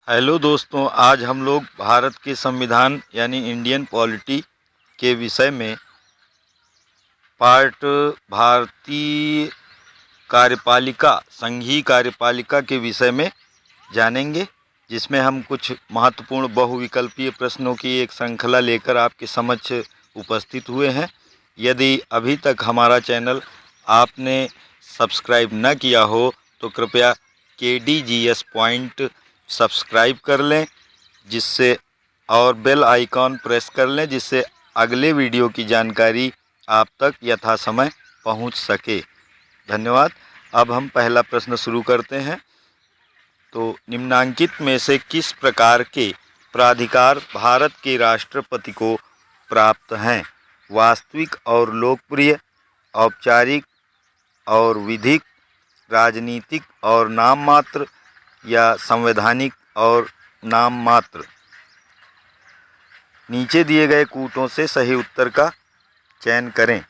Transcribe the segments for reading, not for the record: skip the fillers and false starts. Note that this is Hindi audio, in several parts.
हेलो दोस्तों, आज हम लोग भारत के संविधान यानी इंडियन पॉलिटी के विषय में पार्ट भारतीय कार्यपालिका संघीय कार्यपालिका के विषय में जानेंगे, जिसमें हम कुछ महत्वपूर्ण बहुविकल्पीय प्रश्नों की एक श्रृंखला लेकर आपके समक्ष उपस्थित हुए हैं। यदि अभी तक हमारा चैनल आपने सब्सक्राइब न किया हो तो कृपया KDGS पॉइंट सब्सक्राइब कर लें, जिससे और बेल आइकॉन प्रेस कर लें, जिससे अगले वीडियो की जानकारी आप तक यथासमय पहुंच सके। धन्यवाद। अब हम पहला प्रश्न शुरू करते हैं। तो निम्नांकित में से किस प्रकार के प्राधिकार भारत के राष्ट्रपति को प्राप्त हैं? वास्तविक और लोकप्रिय, औपचारिक और विधिक, राजनीतिक और नाम मात्र, या संवैधानिक और नाम मात्र। नीचे दिए गए कूटों से सही उत्तर का चयन करें।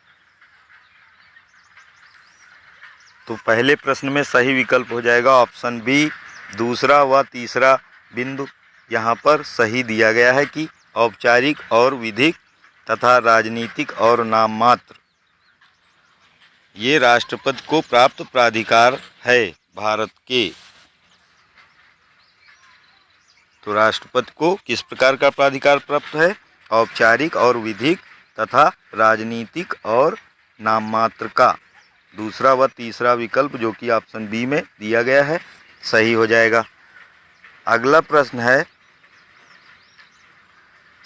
तो पहले प्रश्न में सही विकल्प हो जाएगा ऑप्शन बी। दूसरा व तीसरा बिंदु यहाँ पर सही दिया गया है कि औपचारिक और विधिक तथा राजनीतिक और नाम मात्र ये राष्ट्रपति को प्राप्त प्राधिकार है भारत के। तो राष्ट्रपति को किस प्रकार का प्राधिकार प्राप्त है? औपचारिक और विधिक तथा राजनीतिक और नाम मात्र का। दूसरा व तीसरा विकल्प जो कि ऑप्शन बी में दिया गया है सही हो जाएगा। अगला प्रश्न है,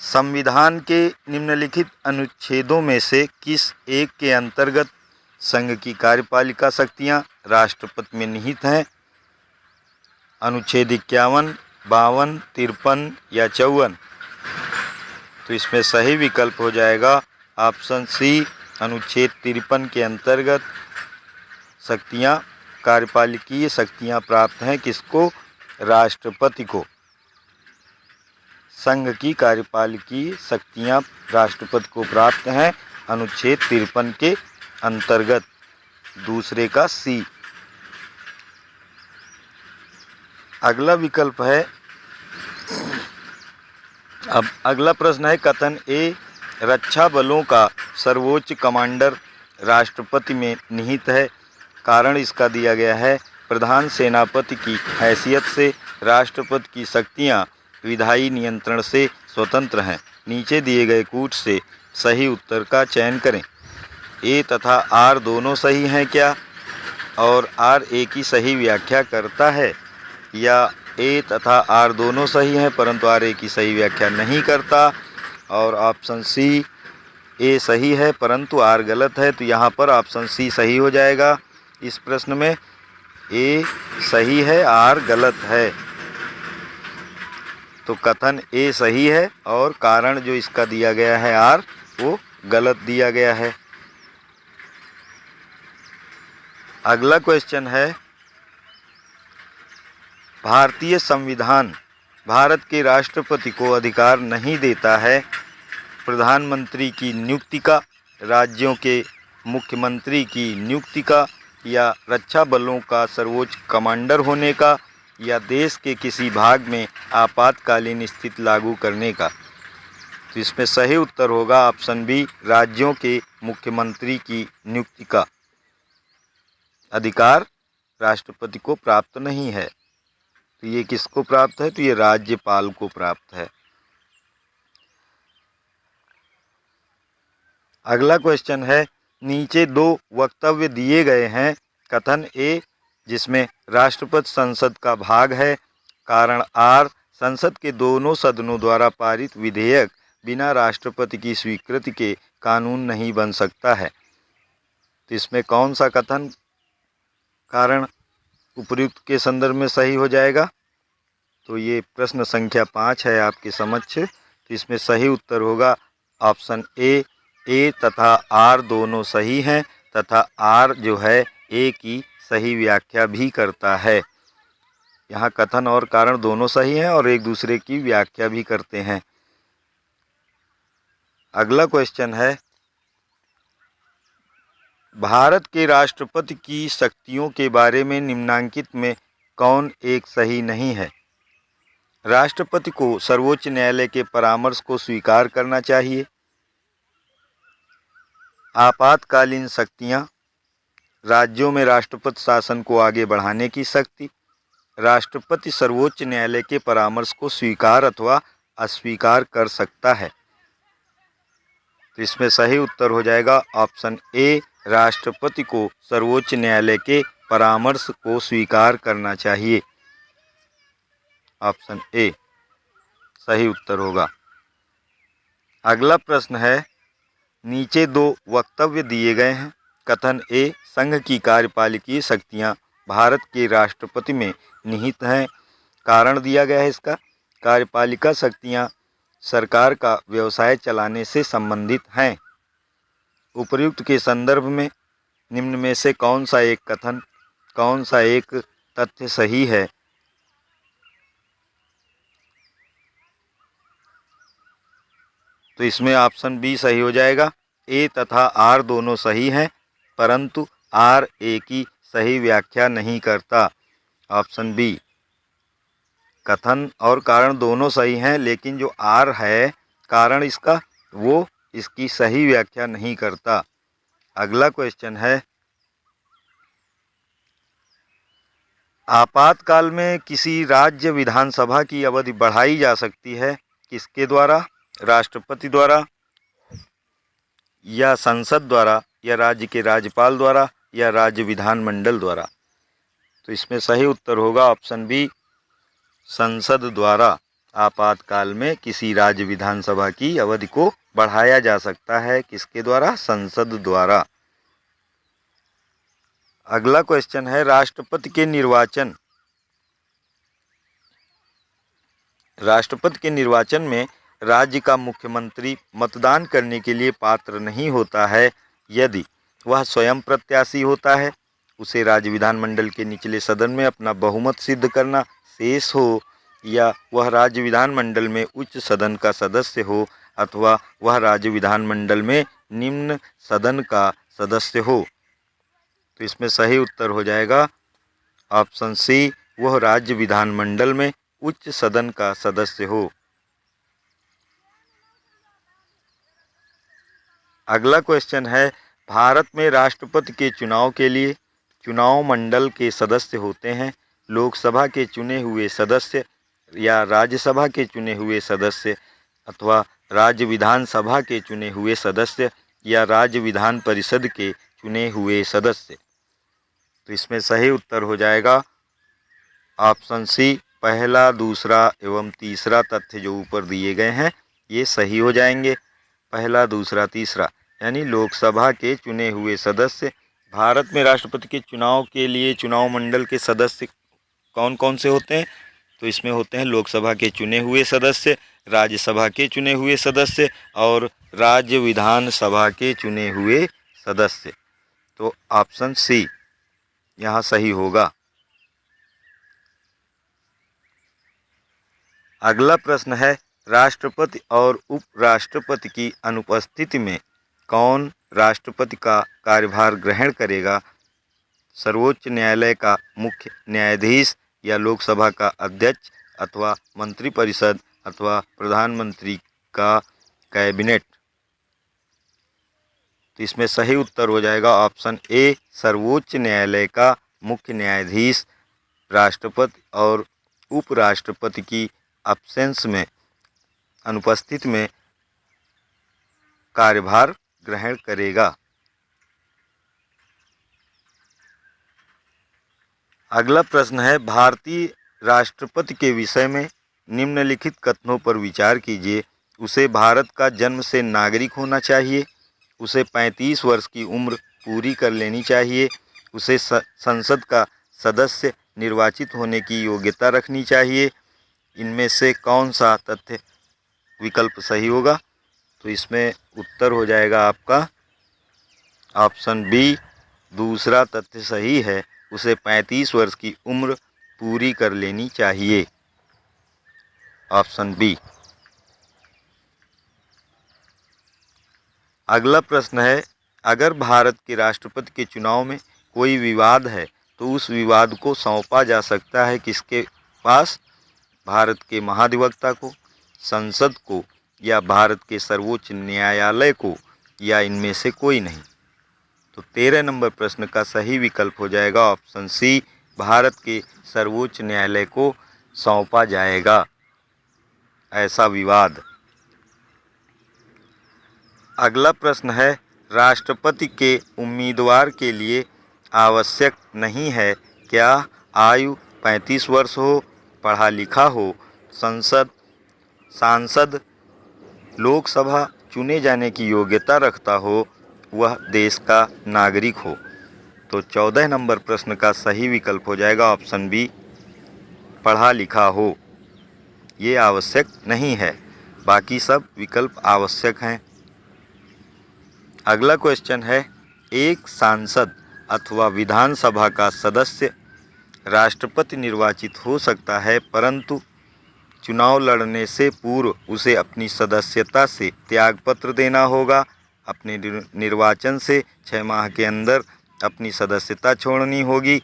संविधान के निम्नलिखित अनुच्छेदों में से किस एक के अंतर्गत संघ की कार्यपालिका शक्तियां राष्ट्रपति में निहित हैं? अनुच्छेद 51, 52, 53 या 54। तो इसमें सही विकल्प हो जाएगा ऑप्शन सी। अनुच्छेद 53 के अंतर्गत शक्तियां, कार्यपालिकीय शक्तियां प्राप्त हैं किसको? राष्ट्रपति को। संघ की कार्यपालिकीय शक्तियां राष्ट्रपति को प्राप्त हैं अनुच्छेद 53 के अंतर्गत। दूसरे का सी। अगला विकल्प है, अब अगला प्रश्न है, कथन ए रक्षा बलों का सर्वोच्च कमांडर राष्ट्रपति में निहित है। कारण इसका दिया गया है, प्रधान सेनापति की हैसियत से राष्ट्रपति की शक्तियां विधायी नियंत्रण से स्वतंत्र हैं। नीचे दिए गए कूट से सही उत्तर का चयन करें। ए तथा आर दोनों सही हैं क्या? और आर ए की सही व्याख्या करता है? या ए तथा आर दोनों सही हैं परंतु आर ए की सही व्याख्या नहीं करता? और ऑप्शन सी, ए सही है परंतु आर गलत है। तो यहाँ पर ऑप्शन सी सही हो जाएगा। इस प्रश्न में ए सही है, आर गलत है। तो कथन ए सही है और कारण जो इसका दिया गया है आर, वो गलत दिया गया है। अगला क्वेश्चन है, भारतीय संविधान भारत के राष्ट्रपति को अधिकार नहीं देता है प्रधानमंत्री की नियुक्ति का, राज्यों के मुख्यमंत्री की नियुक्ति का, या रक्षा बलों का सर्वोच्च कमांडर होने का, या देश के किसी भाग में आपातकालीन स्थिति लागू करने का। तो इसमें सही उत्तर होगा ऑप्शन बी, राज्यों के मुख्यमंत्री की नियुक्ति का अधिकार राष्ट्रपति को प्राप्त नहीं है। तो ये किसको प्राप्त है? तो ये राज्यपाल को प्राप्त है। अगला क्वेश्चन है, नीचे दो वक्तव्य दिए गए हैं। कथन ए जिसमें राष्ट्रपति संसद का भाग है। कारण आर, संसद के दोनों सदनों द्वारा पारित विधेयक बिना राष्ट्रपति की स्वीकृति के कानून नहीं बन सकता है। तो इसमें कौन सा कथन कारण उपर्युक्त के संदर्भ में सही हो जाएगा? तो ये प्रश्न संख्या 5 है आपके समक्ष। तो इसमें सही उत्तर होगा ऑप्शन ए। ए तथा आर दोनों सही हैं तथा आर जो है ए की सही व्याख्या भी करता है। यहाँ कथन और कारण दोनों सही हैं और एक दूसरे की व्याख्या भी करते हैं। अगला क्वेश्चन है, भारत के राष्ट्रपति की शक्तियों के बारे में निम्नांकित में कौन एक सही नहीं है? राष्ट्रपति को सर्वोच्च न्यायालय के परामर्श को स्वीकार करना चाहिए। आपातकालीन शक्तियाँ, राज्यों में राष्ट्रपति शासन को आगे बढ़ाने की शक्ति। राष्ट्रपति सर्वोच्च न्यायालय के परामर्श को स्वीकार अथवा अस्वीकार कर सकता है। तो इसमें सही उत्तर हो जाएगा ऑप्शन ए, राष्ट्रपति को सर्वोच्च न्यायालय के परामर्श को स्वीकार करना चाहिए। ऑप्शन ए सही उत्तर होगा। अगला प्रश्न है, नीचे दो वक्तव्य दिए गए हैं। कथन ए, संघ की कार्यपालिकीय शक्तियां भारत के राष्ट्रपति में निहित हैं। कारण दिया गया है इसका, कार्यपालिका शक्तियां सरकार का व्यवसाय चलाने से संबंधित हैं। उपर्युक्त के संदर्भ में निम्न में से कौन सा एक कथन, कौन सा एक तथ्य सही है? तो इसमें ऑप्शन बी सही हो जाएगा। ए तथा आर दोनों सही हैं, परंतु आर ए की सही व्याख्या नहीं करता। ऑप्शन बी, कथन और कारण दोनों सही हैं, लेकिन जो आर है कारण इसका, वो इसकी सही व्याख्या नहीं करता। अगला क्वेश्चन है, आपातकाल में किसी राज्य विधानसभा की अवधि बढ़ाई जा सकती है, किसके द्वारा? राष्ट्रपति द्वारा, या संसद द्वारा, या राज्य के राज्यपाल द्वारा, या राज्य विधानमंडल द्वारा। तो इसमें सही उत्तर होगा ऑप्शन बी, संसद द्वारा आपातकाल में किसी राज्य विधानसभा की अवधि को बढ़ाया जा सकता है। किसके द्वारा? संसद द्वारा। अगला क्वेश्चन है, राष्ट्रपति के निर्वाचन, राष्ट्रपति के निर्वाचन में राज्य का मुख्यमंत्री मतदान करने के लिए पात्र नहीं होता है यदि वह स्वयं प्रत्याशी होता है, उसे राज्य विधानमंडल के निचले सदन में अपना बहुमत सिद्ध करना शेष हो, या वह राज्य विधानमंडल में उच्च सदन का सदस्य हो, अथवा वह राज्य विधानमंडल में निम्न सदन का सदस्य हो। तो इसमें सही उत्तर हो जाएगा ऑप्शन सी, वह राज्य विधानमंडल में उच्च सदन का सदस्य हो। अगला क्वेश्चन है, भारत में राष्ट्रपति के चुनाव के लिए चुनाव मंडल के सदस्य होते हैं। लोकसभा के चुने हुए सदस्य, या राज्यसभा के चुने हुए सदस्य, अथवा राज्य विधानसभा के चुने हुए सदस्य, या राज्य विधान परिषद के चुने हुए सदस्य। तो इसमें सही उत्तर हो जाएगा ऑप्शन सी, पहला, दूसरा एवं तीसरा तथ्य जो ऊपर दिए गए हैं ये सही हो जाएंगे। पहला, दूसरा, तीसरा, यानी लोकसभा के चुने हुए सदस्य। भारत में राष्ट्रपति के चुनाव के लिए चुनाव मंडल के सदस्य कौन कौन से होते हैं? तो इसमें होते हैं लोकसभा के चुने हुए सदस्य, राज्यसभा के चुने हुए सदस्य और राज्य विधानसभा के चुने हुए सदस्य। तो ऑप्शन सी यहाँ सही होगा। अगला प्रश्न है, राष्ट्रपति और उपराष्ट्रपति की अनुपस्थिति में कौन राष्ट्रपति का कार्यभार ग्रहण करेगा? सर्वोच्च न्यायालय का मुख्य न्यायाधीश, या लोकसभा का अध्यक्ष, अथवा मंत्रिपरिषद, अथवा प्रधानमंत्री का कैबिनेट। तो इसमें सही उत्तर हो जाएगा ऑप्शन ए, सर्वोच्च न्यायालय का मुख्य न्यायाधीश राष्ट्रपति और उपराष्ट्रपति की एब्सेंस में, अनुपस्थिति में कार्यभार ग्रहण करेगा। अगला प्रश्न है, भारतीय राष्ट्रपति के विषय में निम्नलिखित कथनों पर विचार कीजिए। उसे भारत का जन्म से नागरिक होना चाहिए, उसे 35 वर्ष की उम्र पूरी कर लेनी चाहिए, उसे संसद का सदस्य निर्वाचित होने की योग्यता रखनी चाहिए। इनमें से कौन सा तथ्य विकल्प सही होगा? तो इसमें उत्तर हो जाएगा आपका ऑप्शन बी, दूसरा तथ्य सही है, उसे 35 वर्ष की उम्र पूरी कर लेनी चाहिए। Option B. अगला प्रश्न है, अगर भारत के राष्ट्रपति के चुनाव में कोई विवाद है तो उस विवाद को सौंपा जा सकता है किसके पास? भारत के महाधिवक्ता को, संसद को या भारत के सर्वोच्च न्यायालय को, या इनमें से कोई नहीं। तो 13 नंबर प्रश्न का सही विकल्प हो जाएगा ऑप्शन सी, भारत के सर्वोच्च न्यायालय को सौंपा जाएगा ऐसा विवाद। अगला प्रश्न है, राष्ट्रपति के उम्मीदवार के लिए आवश्यक नहीं है क्या आयु 35 वर्ष हो, पढ़ा लिखा हो, सांसद, लोकसभा चुने जाने की योग्यता रखता हो, वह देश का नागरिक हो। तो 14 नंबर प्रश्न का सही विकल्प हो जाएगा ऑप्शन बी, पढ़ा लिखा हो। ये आवश्यक नहीं है, बाकी सब विकल्प आवश्यक हैं। अगला क्वेश्चन है, एक सांसद अथवा विधानसभा का सदस्य राष्ट्रपति निर्वाचित हो सकता है, परंतु चुनाव लड़ने से पूर्व उसे अपनी सदस्यता से त्यागपत्र देना होगा। अपने निर्वाचन से 6 माह के अंदर अपनी सदस्यता छोड़नी होगी।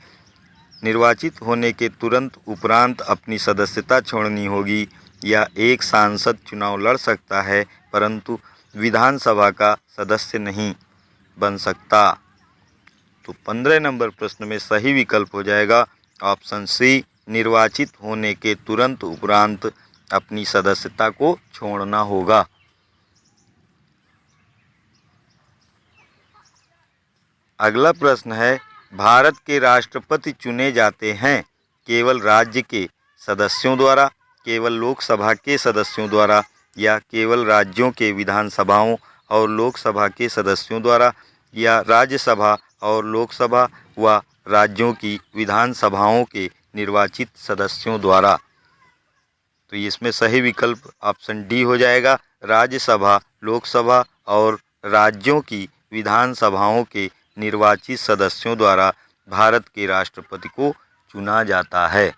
निर्वाचित होने के तुरंत उपरांत अपनी सदस्यता छोड़नी होगी। या एक सांसद चुनाव लड़ सकता है परंतु विधानसभा का सदस्य नहीं बन सकता। तो 15 नंबर प्रश्न में सही विकल्प हो जाएगा ऑप्शन सी, निर्वाचित होने के तुरंत उपरांत अपनी सदस्यता को छोड़ना होगा। अगला प्रश्न है, भारत के राष्ट्रपति चुने जाते हैं केवल राज्य के सदस्यों द्वारा, केवल लोकसभा के सदस्यों द्वारा, या केवल राज्यों के विधानसभाओं और लोकसभा के सदस्यों द्वारा, या राज्यसभा और लोकसभा व राज्यों की विधानसभाओं के निर्वाचित सदस्यों द्वारा। तो इसमें सही विकल्प ऑप्शन डी हो जाएगा, राज्यसभा, लोकसभा और राज्यों की विधानसभाओं के निर्वाचित सदस्यों द्वारा भारत के राष्ट्रपति को चुना जाता है।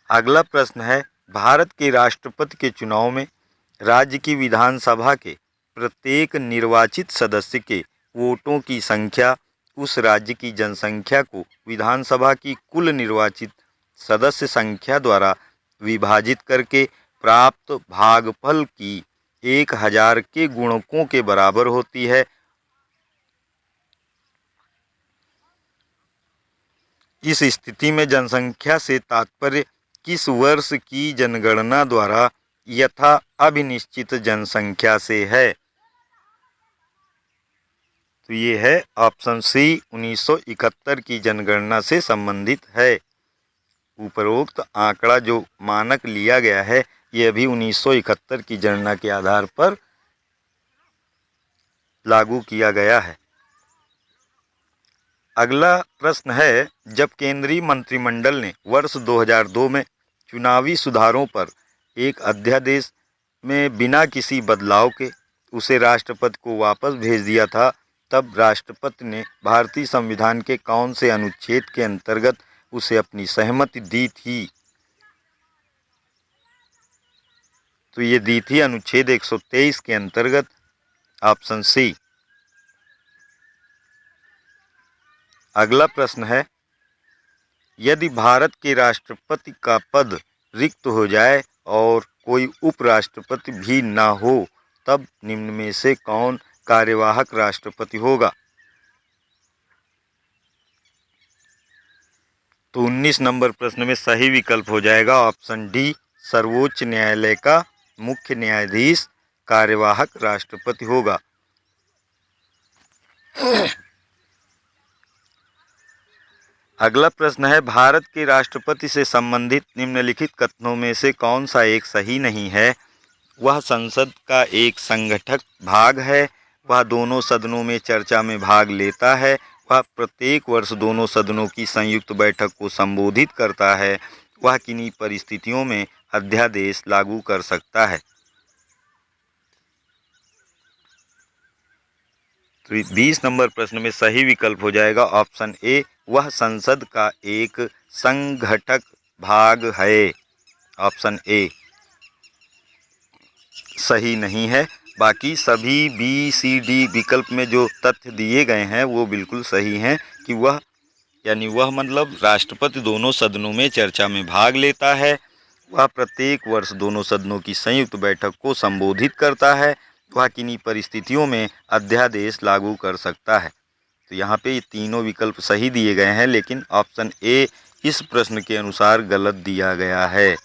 अगला प्रश्न है, भारत के राष्ट्रपति के चुनाव में राज्य की विधानसभा के प्रत्येक निर्वाचित सदस्य के वोटों की संख्या उस राज्य की जनसंख्या को विधानसभा की कुल निर्वाचित सदस्य संख्या द्वारा विभाजित करके प्राप्त भागफल की 1000 के गुणकों के बराबर होती है। इस स्थिति में जनसंख्या से तात्पर्य किस वर्ष की जनगणना द्वारा यथा अभिनिश्चित जनसंख्या से है। तो ये है ऑप्शन सी, 1971 की जनगणना से संबंधित है। उपरोक्त आंकड़ा जो मानक लिया गया है ये अभी 1971 की जनगणना के आधार पर लागू किया गया है। अगला प्रश्न है, जब केंद्रीय मंत्रिमंडल ने वर्ष 2002 में चुनावी सुधारों पर एक अध्यादेश में बिना किसी बदलाव के उसे राष्ट्रपति को वापस भेज दिया था, तब राष्ट्रपति ने भारतीय संविधान के कौन से अनुच्छेद के अंतर्गत उसे अपनी सहमति दी थी। तो ये दी थी अनुच्छेद 123 के अंतर्गत, ऑप्शन सी। अगला प्रश्न है, यदि भारत के राष्ट्रपति का पद रिक्त हो जाए और कोई उपराष्ट्रपति भी ना हो तब निम्न में से कौन कार्यवाहक राष्ट्रपति होगा। तो 19 नंबर प्रश्न में सही विकल्प हो जाएगा ऑप्शन डी, सर्वोच्च न्यायालय का मुख्य न्यायाधीश कार्यवाहक राष्ट्रपति होगा। अगला प्रश्न है, भारत के राष्ट्रपति से संबंधित निम्नलिखित कथनों में से कौन सा एक सही नहीं है। वह संसद का एक संगठक भाग है, वह दोनों सदनों में चर्चा में भाग लेता है, वह प्रत्येक वर्ष दोनों सदनों की संयुक्त बैठक को संबोधित करता है, वह किन्हीं परिस्थितियों में अध्यादेश लागू कर सकता है। तो 20 नंबर प्रश्न में सही विकल्प हो जाएगा ऑप्शन ए, वह संसद का एक संघटक भाग है। ऑप्शन ए सही नहीं है, बाकी सभी बी सी डी विकल्प में जो तथ्य दिए गए हैं वो बिल्कुल सही हैं कि वह यानी वह मतलब राष्ट्रपति दोनों सदनों में चर्चा में भाग लेता है। वह प्रत्येक वर्ष दोनों सदनों की संयुक्त बैठक को संबोधित करता है। वह किन्हीं परिस्थितियों में अध्यादेश लागू कर सकता है। तो यहाँ पे ये तीनों विकल्प सही दिए गए हैं, लेकिन ऑप्शन ए इस प्रश्न के अनुसार गलत दिया गया है।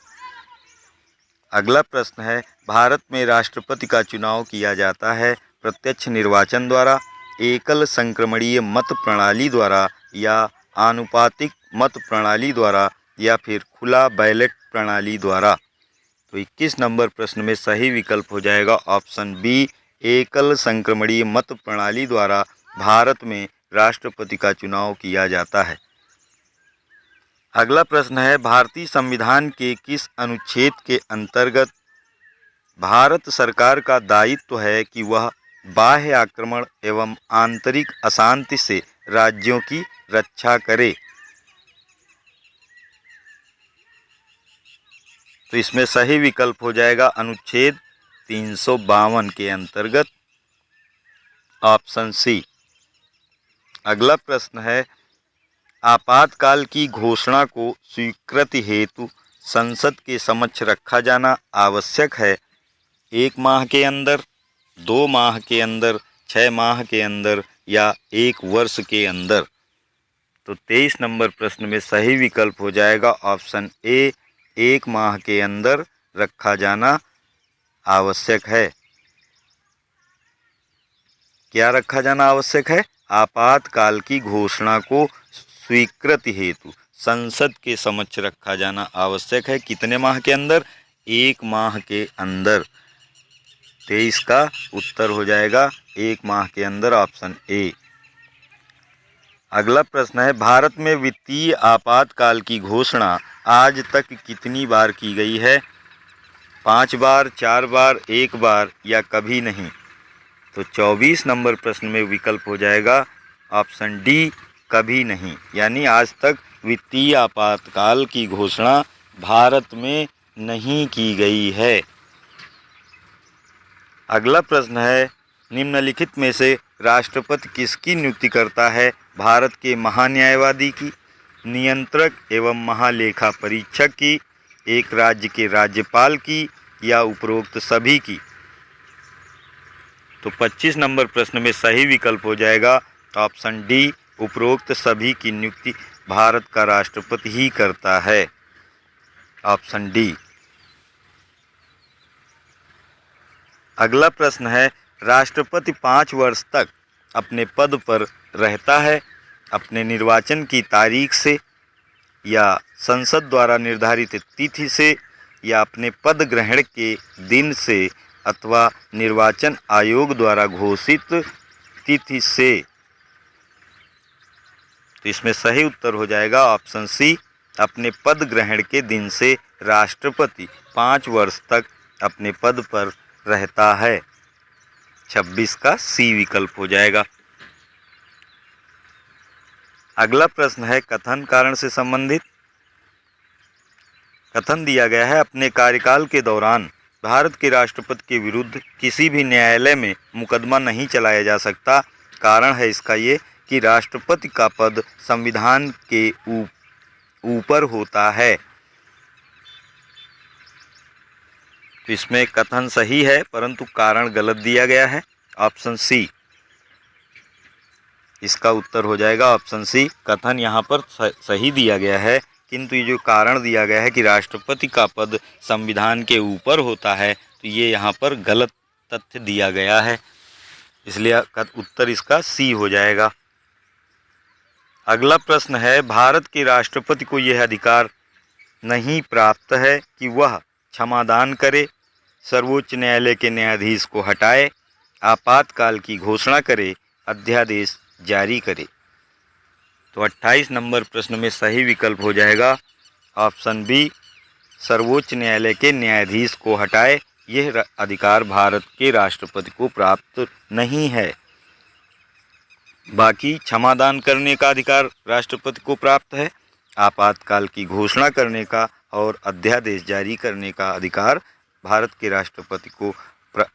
अगला प्रश्न है, भारत में राष्ट्रपति का चुनाव किया जाता है प्रत्यक्ष निर्वाचन द्वारा, एकल संक्रमणीय मत प्रणाली द्वारा या आनुपातिक मत प्रणाली द्वारा या फिर खुला बैलेट प्रणाली द्वारा। तो 21 नंबर प्रश्न में सही विकल्प हो जाएगा ऑप्शन बी, एकल संक्रमणीय मत प्रणाली द्वारा भारत में राष्ट्रपति का चुनाव किया जाता है। अगला प्रश्न है, भारतीय संविधान के किस अनुच्छेद के अंतर्गत भारत सरकार का दायित्व है कि वह बाह्य आक्रमण एवं आंतरिक अशांति से राज्यों की रक्षा करे। तो इसमें सही विकल्प हो जाएगा अनुच्छेद 352 के अंतर्गत ऑप्शन सी। अगला प्रश्न है, आपातकाल की घोषणा को स्वीकृति हेतु संसद के समक्ष रखा जाना आवश्यक है 1 माह के अंदर, 2 माह के अंदर, 6 माह के अंदर या 1 वर्ष के अंदर। तो 23 नंबर प्रश्न में सही विकल्प हो जाएगा ऑप्शन ए, 1 माह के अंदर रखा जाना आवश्यक है। क्या रखा जाना आवश्यक है? आपातकाल की घोषणा को स्वीकृति हेतु संसद के समक्ष रखा जाना आवश्यक है। कितने माह के अंदर? 1 माह के अंदर। 23 का उत्तर हो जाएगा 1 माह के अंदर, ऑप्शन ए। अगला प्रश्न है, भारत में वित्तीय आपातकाल की घोषणा आज तक कितनी बार की गई है? 5 बार, 4 बार, 1 बार या कभी नहीं। तो 24 नंबर प्रश्न में विकल्प हो जाएगा ऑप्शन डी, कभी नहीं। यानी आज तक वित्तीय आपातकाल की घोषणा भारत में नहीं की गई है। अगला प्रश्न है, निम्नलिखित में से राष्ट्रपति किसकी नियुक्ति करता है? भारत के महान्यायवादी की, नियंत्रक एवं महालेखा परीक्षक की, एक राज्य के राज्यपाल की या उपरोक्त सभी की। तो 25 नंबर प्रश्न में सही विकल्प हो जाएगा ऑप्शन डी, उपरोक्त सभी की नियुक्ति भारत का राष्ट्रपति ही करता है, ऑप्शन डी। अगला प्रश्न है, राष्ट्रपति 5 वर्ष तक अपने पद पर रहता है अपने निर्वाचन की तारीख से या संसद द्वारा निर्धारित तिथि से या अपने पद ग्रहण के दिन से अथवा निर्वाचन आयोग द्वारा घोषित तिथि से। तो इसमें सही उत्तर हो जाएगा ऑप्शन सी, अपने पद ग्रहण के दिन से राष्ट्रपति 5 वर्ष तक अपने पद पर रहता है। 26 का सी विकल्प हो जाएगा। अगला प्रश्न है कथन कारण से संबंधित। कथन दिया गया है, अपने कार्यकाल के दौरान भारत के राष्ट्रपति के विरुद्ध किसी भी न्यायालय में मुकदमा नहीं चलाया जा सकता। कारण है इसका ये कि राष्ट्रपति का पद संविधान के ऊपर होता है। तो इसमें कथन सही है परंतु कारण गलत दिया गया है, ऑप्शन सी। इसका उत्तर हो जाएगा ऑप्शन सी। कथन यहाँ पर सही दिया गया है किंतु ये जो कारण दिया गया है कि राष्ट्रपति का पद संविधान के ऊपर होता है, तो ये यहाँ पर गलत तथ्य दिया गया है, इसलिए उत्तर इसका सी हो जाएगा। अगला प्रश्न है, भारत के राष्ट्रपति को यह अधिकार नहीं प्राप्त है कि वह क्षमादान करे, सर्वोच्च न्यायालय के न्यायाधीश को हटाए, आपातकाल की घोषणा करे, अध्यादेश जारी करे। तो 28 नंबर प्रश्न में सही विकल्प हो जाएगा ऑप्शन बी, सर्वोच्च न्यायालय के न्यायाधीश को हटाए। यह अधिकार भारत के राष्ट्रपति को प्राप्त नहीं है। बाकी क्षमादान करने का अधिकार राष्ट्रपति को प्राप्त है, आपातकाल की घोषणा करने का और अध्यादेश जारी करने का अधिकार भारत के राष्ट्रपति को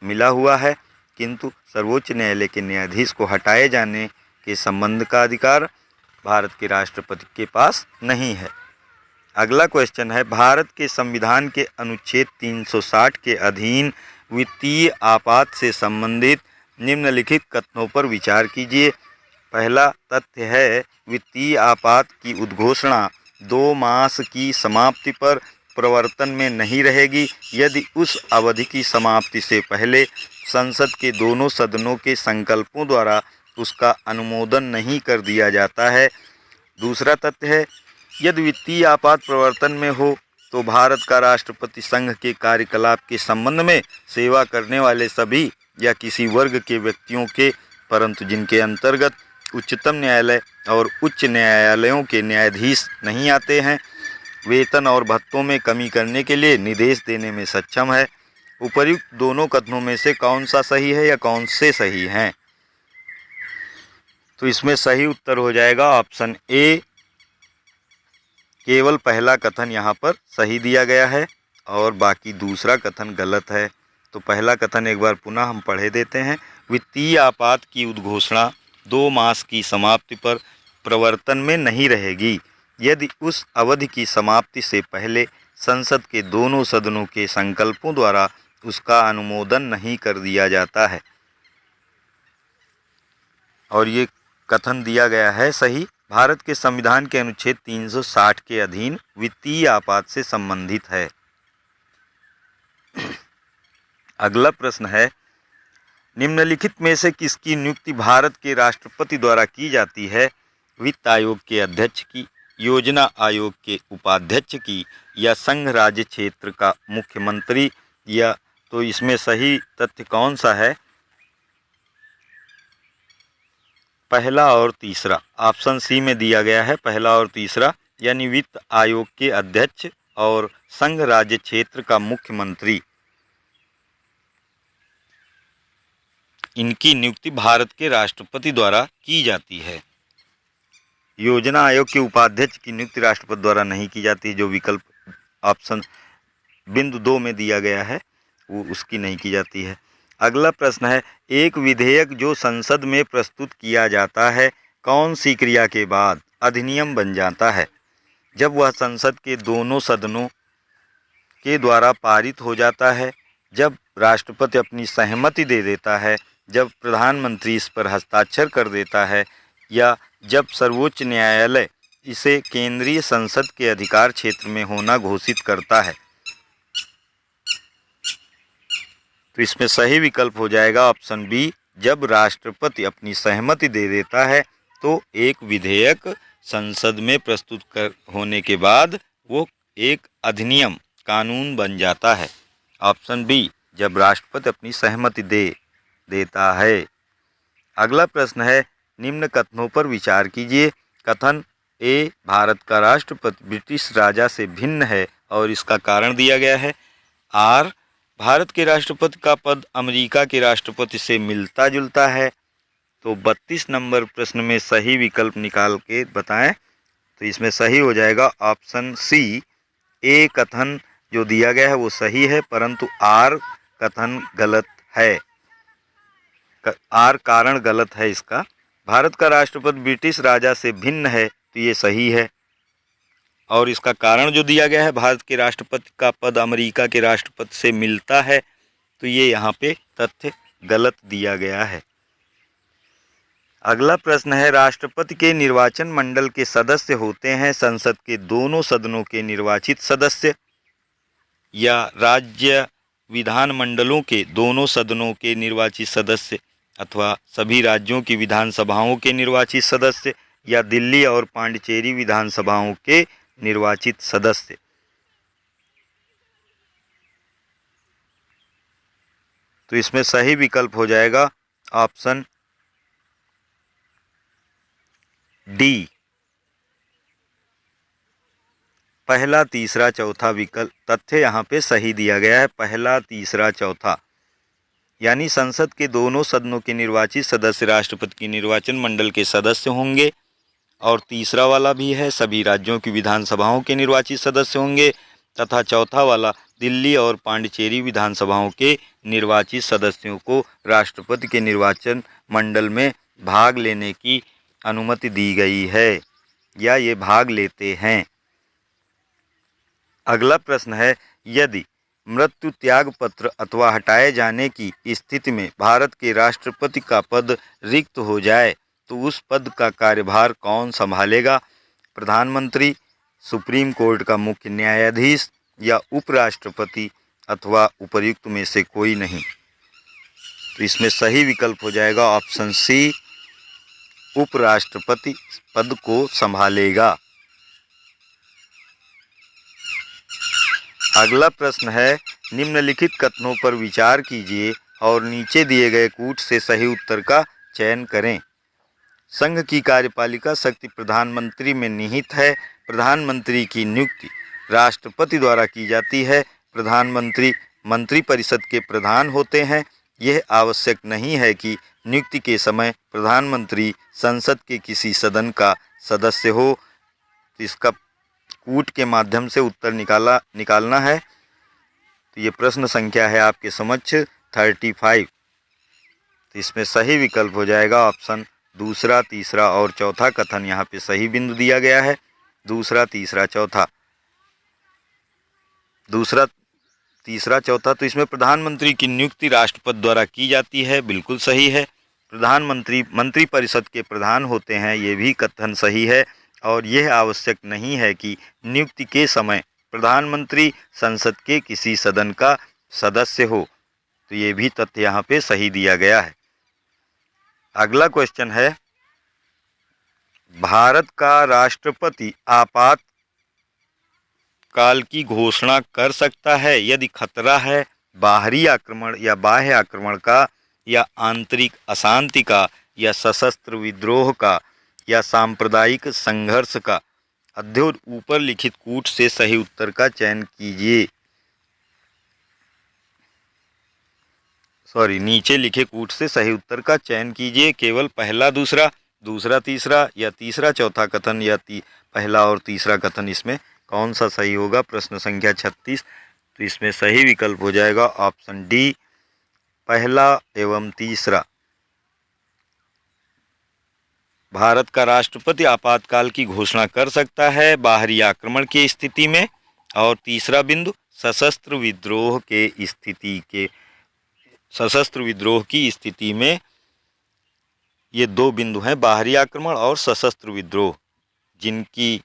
मिला हुआ है, किंतु सर्वोच्च न्यायालय के न्यायाधीश को हटाए जाने के संबंध का अधिकार भारत के राष्ट्रपति के पास नहीं है। अगला क्वेश्चन है, भारत के संविधान के अनुच्छेद 360 के अधीन वित्तीय आपात से संबंधित निम्नलिखित कथनों पर विचार कीजिए। पहला तथ्य है, वित्तीय आपात की उद्घोषणा 2 मास की समाप्ति पर प्रवर्तन में नहीं रहेगी यदि उस अवधि की समाप्ति से पहले संसद के दोनों सदनों के संकल्पों द्वारा उसका अनुमोदन नहीं कर दिया जाता है। दूसरा तथ्य है, यदि वित्तीय आपात प्रवर्तन में हो तो भारत का राष्ट्रपति संघ के कार्यकलाप के संबंध में सेवा करने वाले सभी या किसी वर्ग के व्यक्तियों के, परंतु जिनके अंतर्गत उच्चतम न्यायालय और उच्च न्यायालयों के न्यायाधीश नहीं आते हैं, वेतन और भत्तों में कमी करने के लिए निर्देश देने में सक्षम है। उपर्युक्त दोनों कथनों में से कौन सा सही है या कौन से सही हैं? तो इसमें सही उत्तर हो जाएगा ऑप्शन ए। केवल पहला कथन यहाँ पर सही दिया गया है और बाकी दूसरा कथन गलत है। तो पहला कथन एक बार पुनः हम पढ़े देते हैं। वित्तीय आपात की उद्घोषणा 2 मास की समाप्ति पर प्रवर्तन में नहीं रहेगी यदि उस अवधि की समाप्ति से पहले संसद के दोनों सदनों के संकल्पों द्वारा उसका अनुमोदन नहीं कर दिया जाता है। और ये कथन दिया गया है सही। भारत के संविधान के अनुच्छेद 360 के अधीन वित्तीय आपात से संबंधित है। अगला प्रश्न है, निम्नलिखित में से किसकी नियुक्ति भारत के राष्ट्रपति द्वारा की जाती है? वित्त आयोग के अध्यक्ष की, योजना आयोग के उपाध्यक्ष की, या संघ राज्य क्षेत्र का मुख्यमंत्री, या तो इसमें सही तथ्य कौन सा है? पहला और तीसरा। ऑप्शन सी में दिया गया है पहला और तीसरा, यानी वित्त आयोग के अध्यक्ष और संघ राज्य क्षेत्र का मुख्यमंत्री, इनकी नियुक्ति भारत के राष्ट्रपति द्वारा की जाती है। योजना आयोग के उपाध्यक्ष की नियुक्ति राष्ट्रपति द्वारा नहीं की जाती, जो विकल्प ऑप्शन बिंदु 2 में दिया गया है वो उसकी नहीं की जाती है। अगला प्रश्न है, एक विधेयक जो संसद में प्रस्तुत किया जाता है कौन सी क्रिया के बाद अधिनियम बन जाता है? जब वह संसद के दोनों सदनों के द्वारा पारित हो जाता है, जब राष्ट्रपति अपनी सहमति दे देता है, जब प्रधानमंत्री इस पर हस्ताक्षर कर देता है, या जब सर्वोच्च न्यायालय इसे केंद्रीय संसद के अधिकार क्षेत्र में होना घोषित करता है। तो इसमें सही विकल्प हो जाएगा ऑप्शन बी। जब राष्ट्रपति अपनी सहमति दे देता है तो एक विधेयक संसद में प्रस्तुत होने के बाद वो एक अधिनियम कानून बन जाता है। ऑप्शन बी, जब राष्ट्रपति अपनी सहमति देता है। अगला प्रश्न है, निम्न कथनों पर विचार कीजिए। कथन ए, भारत का राष्ट्रपति ब्रिटिश राजा से भिन्न है और इसका कारण दिया गया है। आर, भारत के राष्ट्रपति का पद अमेरिका के राष्ट्रपति से मिलता जुलता है। तो 32 नंबर प्रश्न में सही विकल्प निकाल के बताएं। तो इसमें सही हो जाएगा ऑप्शन सी। ए कथन जो दिया गया है वो सही है, परंतु आर कथन गलत है। आर कारण गलत है इसका। भारत का राष्ट्रपति ब्रिटिश राजा से भिन्न है तो ये सही है, और इसका कारण जो दिया गया है भारत के राष्ट्रपति का पद अमेरिका के राष्ट्रपति से मिलता है, तो ये यहाँ पे तथ्य गलत दिया गया है। अगला प्रश्न है, राष्ट्रपति के निर्वाचन मंडल के सदस्य होते हैं संसद के दोनों सदनों के निर्वाचित सदस्य, या राज्य विधान मंडलों के दोनों सदनों के निर्वाचित सदस्य, अथवा सभी राज्यों की विधानसभाओं के निर्वाचित सदस्य, या दिल्ली और पांडिचेरी विधानसभाओं के निर्वाचित सदस्य। तो इसमें सही विकल्प हो जाएगा ऑप्शन डी, पहला तीसरा चौथा विकल्प। तथ्य यहाँ पे सही दिया गया है, पहला तीसरा चौथा, यानी संसद के दोनों सदनों के निर्वाचित सदस्य राष्ट्रपति की निर्वाचन मंडल के सदस्य होंगे, और तीसरा वाला भी है सभी राज्यों की विधानसभाओं के निर्वाचित सदस्य होंगे, तथा चौथा वाला दिल्ली और पांडिचेरी विधानसभाओं के निर्वाचित सदस्यों को राष्ट्रपति के निर्वाचन मंडल में भाग लेने की अनुमति दी गई है। या ये भाग लेते हैं। अगला प्रश्न है, यदि मृत्यु त्याग पत्र अथवा हटाए जाने की स्थिति में भारत के राष्ट्रपति का पद रिक्त हो जाए तो उस पद का कार्यभार कौन संभालेगा? प्रधानमंत्री, सुप्रीम कोर्ट का मुख्य न्यायाधीश या उपराष्ट्रपति अथवा उपर्युक्त में से कोई नहीं। तो इसमें सही विकल्प हो जाएगा ऑप्शन सी, उपराष्ट्रपति पद को संभालेगा। अगला प्रश्न है, निम्नलिखित कथनों पर विचार कीजिए और नीचे दिए गए कूट से सही उत्तर का चयन करें। संघ की कार्यपालिका शक्ति प्रधानमंत्री में निहित है। प्रधानमंत्री की नियुक्ति राष्ट्रपति द्वारा की जाती है। प्रधानमंत्री मंत्रिपरिषद के प्रधान होते हैं। यह आवश्यक नहीं है कि नियुक्ति के समय प्रधानमंत्री संसद के किसी सदन का सदस्य हो। तो इसका कूट के माध्यम से उत्तर निकालना है। तो ये प्रश्न संख्या है आपके समक्ष 35। तो इसमें सही विकल्प हो जाएगा ऑप्शन दूसरा, तीसरा और चौथा कथन। यहाँ पे सही बिंदु दिया गया है, दूसरा, तीसरा, चौथा। दूसरा, तीसरा, चौथा। तो इसमें प्रधानमंत्री की नियुक्ति राष्ट्रपति द्वारा की जाती है, बिल्कुल सही है। प्रधानमंत्री मंत्रिपरिषद के प्रधान होते हैं, ये भी कथन सही है। और यह आवश्यक नहीं है कि नियुक्ति के समय प्रधानमंत्री संसद के किसी सदन का सदस्य हो। तो ये भी तथ्य यहाँ पे सही दिया गया है। अगला क्वेश्चन है, भारत का राष्ट्रपति आपातकाल की घोषणा कर सकता है यदि खतरा है बाहरी आक्रमण या बाह्य आक्रमण का, या आंतरिक अशांति का, या सशस्त्र विद्रोह का, या सांप्रदायिक संघर्ष का। अध्योर ऊपर लिखित कूट से सही उत्तर का चयन कीजिए। नीचे लिखे कूट से सही उत्तर का चयन कीजिए। केवल पहला, दूसरा, दूसरा, तीसरा या तीसरा, चौथा कथन या पहला और तीसरा कथन, इसमें कौन सा सही होगा? प्रश्न संख्या 36। तो इसमें सही विकल्प हो जाएगा ऑप्शन डी, पहला एवं तीसरा। भारत का राष्ट्रपति आपातकाल की घोषणा कर सकता है बाहरी आक्रमण की स्थिति में। और तीसरा बिंदु, सशस्त्र विद्रोह की स्थिति में। ये दो बिंदु हैं, बाहरी आक्रमण और सशस्त्र विद्रोह, जिनकी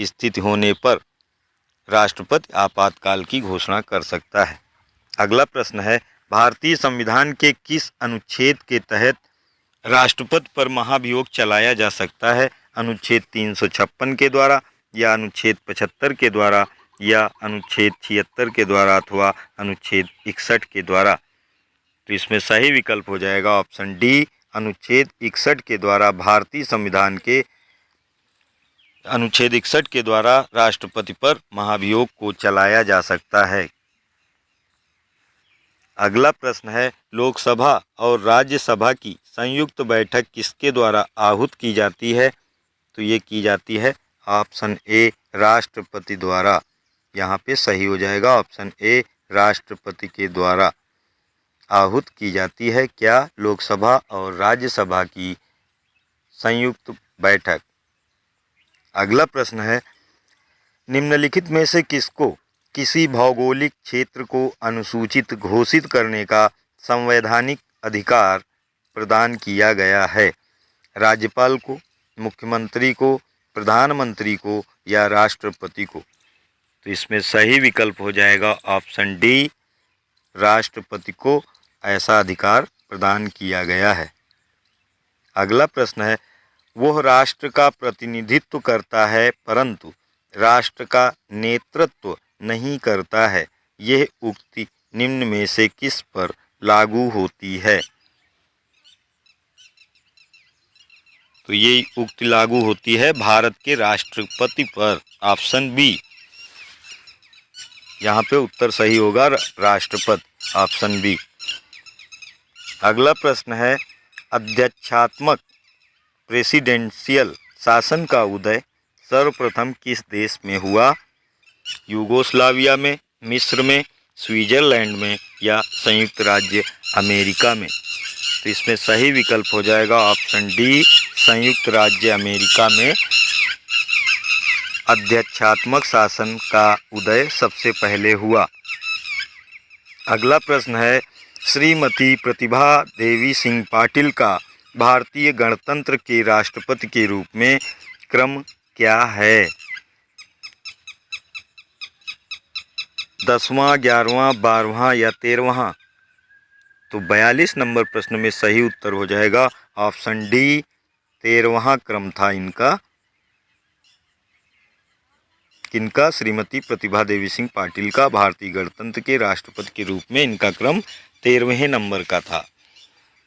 स्थिति होने पर राष्ट्रपति आपातकाल की घोषणा कर सकता है। अगला प्रश्न है, भारतीय संविधान के किस अनुच्छेद के तहत राष्ट्रपति पर महाभियोग चलाया जा सकता है? अनुच्छेद 356 के द्वारा, या अनुच्छेद 75 के द्वारा, या अनुच्छेद 76 के द्वारा, अथवा अनुच्छेद 61 के द्वारा। तो इसमें सही विकल्प हो जाएगा ऑप्शन डी, अनुच्छेद 61 के द्वारा। भारतीय संविधान के अनुच्छेद 61 के द्वारा राष्ट्रपति पर महाभियोग को चलाया जा सकता है। अगला प्रश्न है, लोकसभा और राज्यसभा की संयुक्त बैठक किसके द्वारा आहूत की जाती है? तो ये की जाती है ऑप्शन ए, राष्ट्रपति द्वारा। यहाँ पे सही हो जाएगा ऑप्शन ए, राष्ट्रपति के द्वारा आहूत की जाती है। क्या? लोकसभा और राज्यसभा की संयुक्त बैठक। अगला प्रश्न है, निम्नलिखित में से किसको किसी भौगोलिक क्षेत्र को अनुसूचित घोषित करने का संवैधानिक अधिकार प्रदान किया गया है? राज्यपाल को, मुख्यमंत्री को, प्रधानमंत्री को, या राष्ट्रपति को? तो इसमें सही विकल्प हो जाएगा ऑप्शन डी, राष्ट्रपति को ऐसा अधिकार प्रदान किया गया है। अगला प्रश्न है, वह राष्ट्र का प्रतिनिधित्व करता है परंतु राष्ट्र का नेतृत्व नहीं करता है। यह उक्ति निम्न में से किस पर लागू होती है? तो ये उक्ति लागू होती है भारत के राष्ट्रपति पर, ऑप्शन बी। यहाँ पे उत्तर सही होगा राष्ट्रपति, ऑप्शन बी। अगला प्रश्न है, अध्यक्षात्मक प्रेसिडेंशियल शासन का उदय सर्वप्रथम किस देश में हुआ? यूगोस्लाविया में, मिस्र में, स्विट्जरलैंड में, या संयुक्त राज्य अमेरिका में? तो इसमें सही विकल्प हो जाएगा ऑप्शन डी, संयुक्त राज्य अमेरिका में अध्यक्षात्मक शासन का उदय सबसे पहले हुआ? अगला प्रश्न है, श्रीमती प्रतिभा देवी सिंह पाटिल का भारतीय गणतंत्र के राष्ट्रपति के रूप में क्रम क्या है? 10वां, 11वां, 12वां या 13वां? तो 42 नंबर प्रश्न में सही उत्तर हो जाएगा ऑप्शन डी, 13वां क्रम था इनका। किनका? श्रीमती प्रतिभा देवी सिंह पाटिल का भारतीय गणतंत्र के राष्ट्रपति के रूप में इनका क्रम 13वें नंबर का था।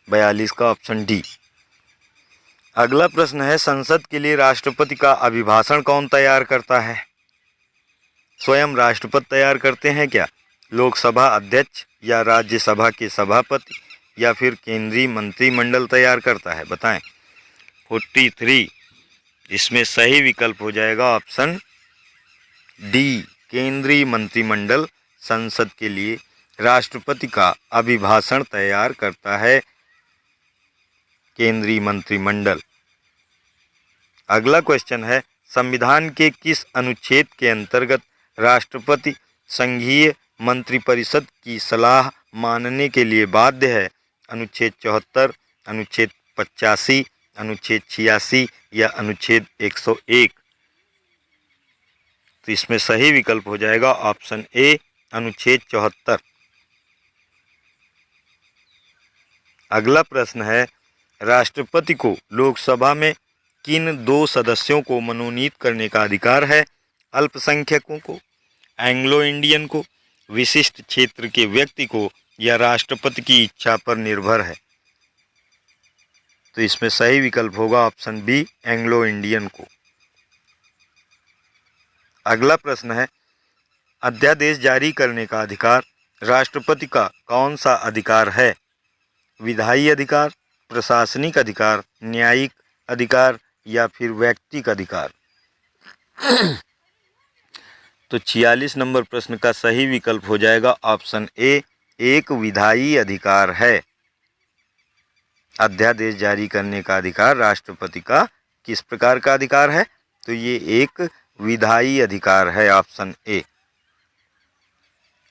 42 का ऑप्शन डी। अगला प्रश्न है, संसद के लिए राष्ट्रपति का अभिभाषण कौन तैयार करता है? स्वयं राष्ट्रपति तैयार करते हैं क्या? लोकसभा अध्यक्ष या राज्यसभा के सभापति या फिर केंद्रीय मंत्रिमंडल तैयार करता है? बताएं। 43, इसमें सही विकल्प हो जाएगा ऑप्शन डी, केंद्रीय मंत्रिमंडल संसद के लिए राष्ट्रपति का अभिभाषण तैयार करता है, केंद्रीय मंत्रिमंडल। अगला क्वेश्चन है, संविधान के किस अनुच्छेद के अंतर्गत राष्ट्रपति संघीय मंत्रिपरिषद की सलाह मानने के लिए बाध्य है? अनुच्छेद 74, अनुच्छेद 85, अनुच्छेद 86 या अनुच्छेद 101? तो इसमें सही विकल्प हो जाएगा ऑप्शन ए, अनुच्छेद 74। अगला प्रश्न है, राष्ट्रपति को लोकसभा में किन 2 सदस्यों को मनोनीत करने का अधिकार है? अल्पसंख्यकों को, एंग्लो इंडियन को, विशिष्ट क्षेत्र के व्यक्ति को या राष्ट्रपति की इच्छा पर निर्भर है? तो इसमें सही विकल्प होगा ऑप्शन बी, एंग्लो इंडियन को। अगला प्रश्न है, अध्यादेश जारी करने का अधिकार राष्ट्रपति का कौन सा अधिकार है? विधायी अधिकार, प्रशासनिक अधिकार, न्यायिक अधिकार या फिर व्यक्तिक अधिकार? तो 46 नंबर प्रश्न का सही विकल्प हो जाएगा ऑप्शन ए, एक विधायी अधिकार है। अध्यादेश जारी करने का अधिकार राष्ट्रपति का किस प्रकार का अधिकार है? तो ये एक विधायी अधिकार है, ऑप्शन ए।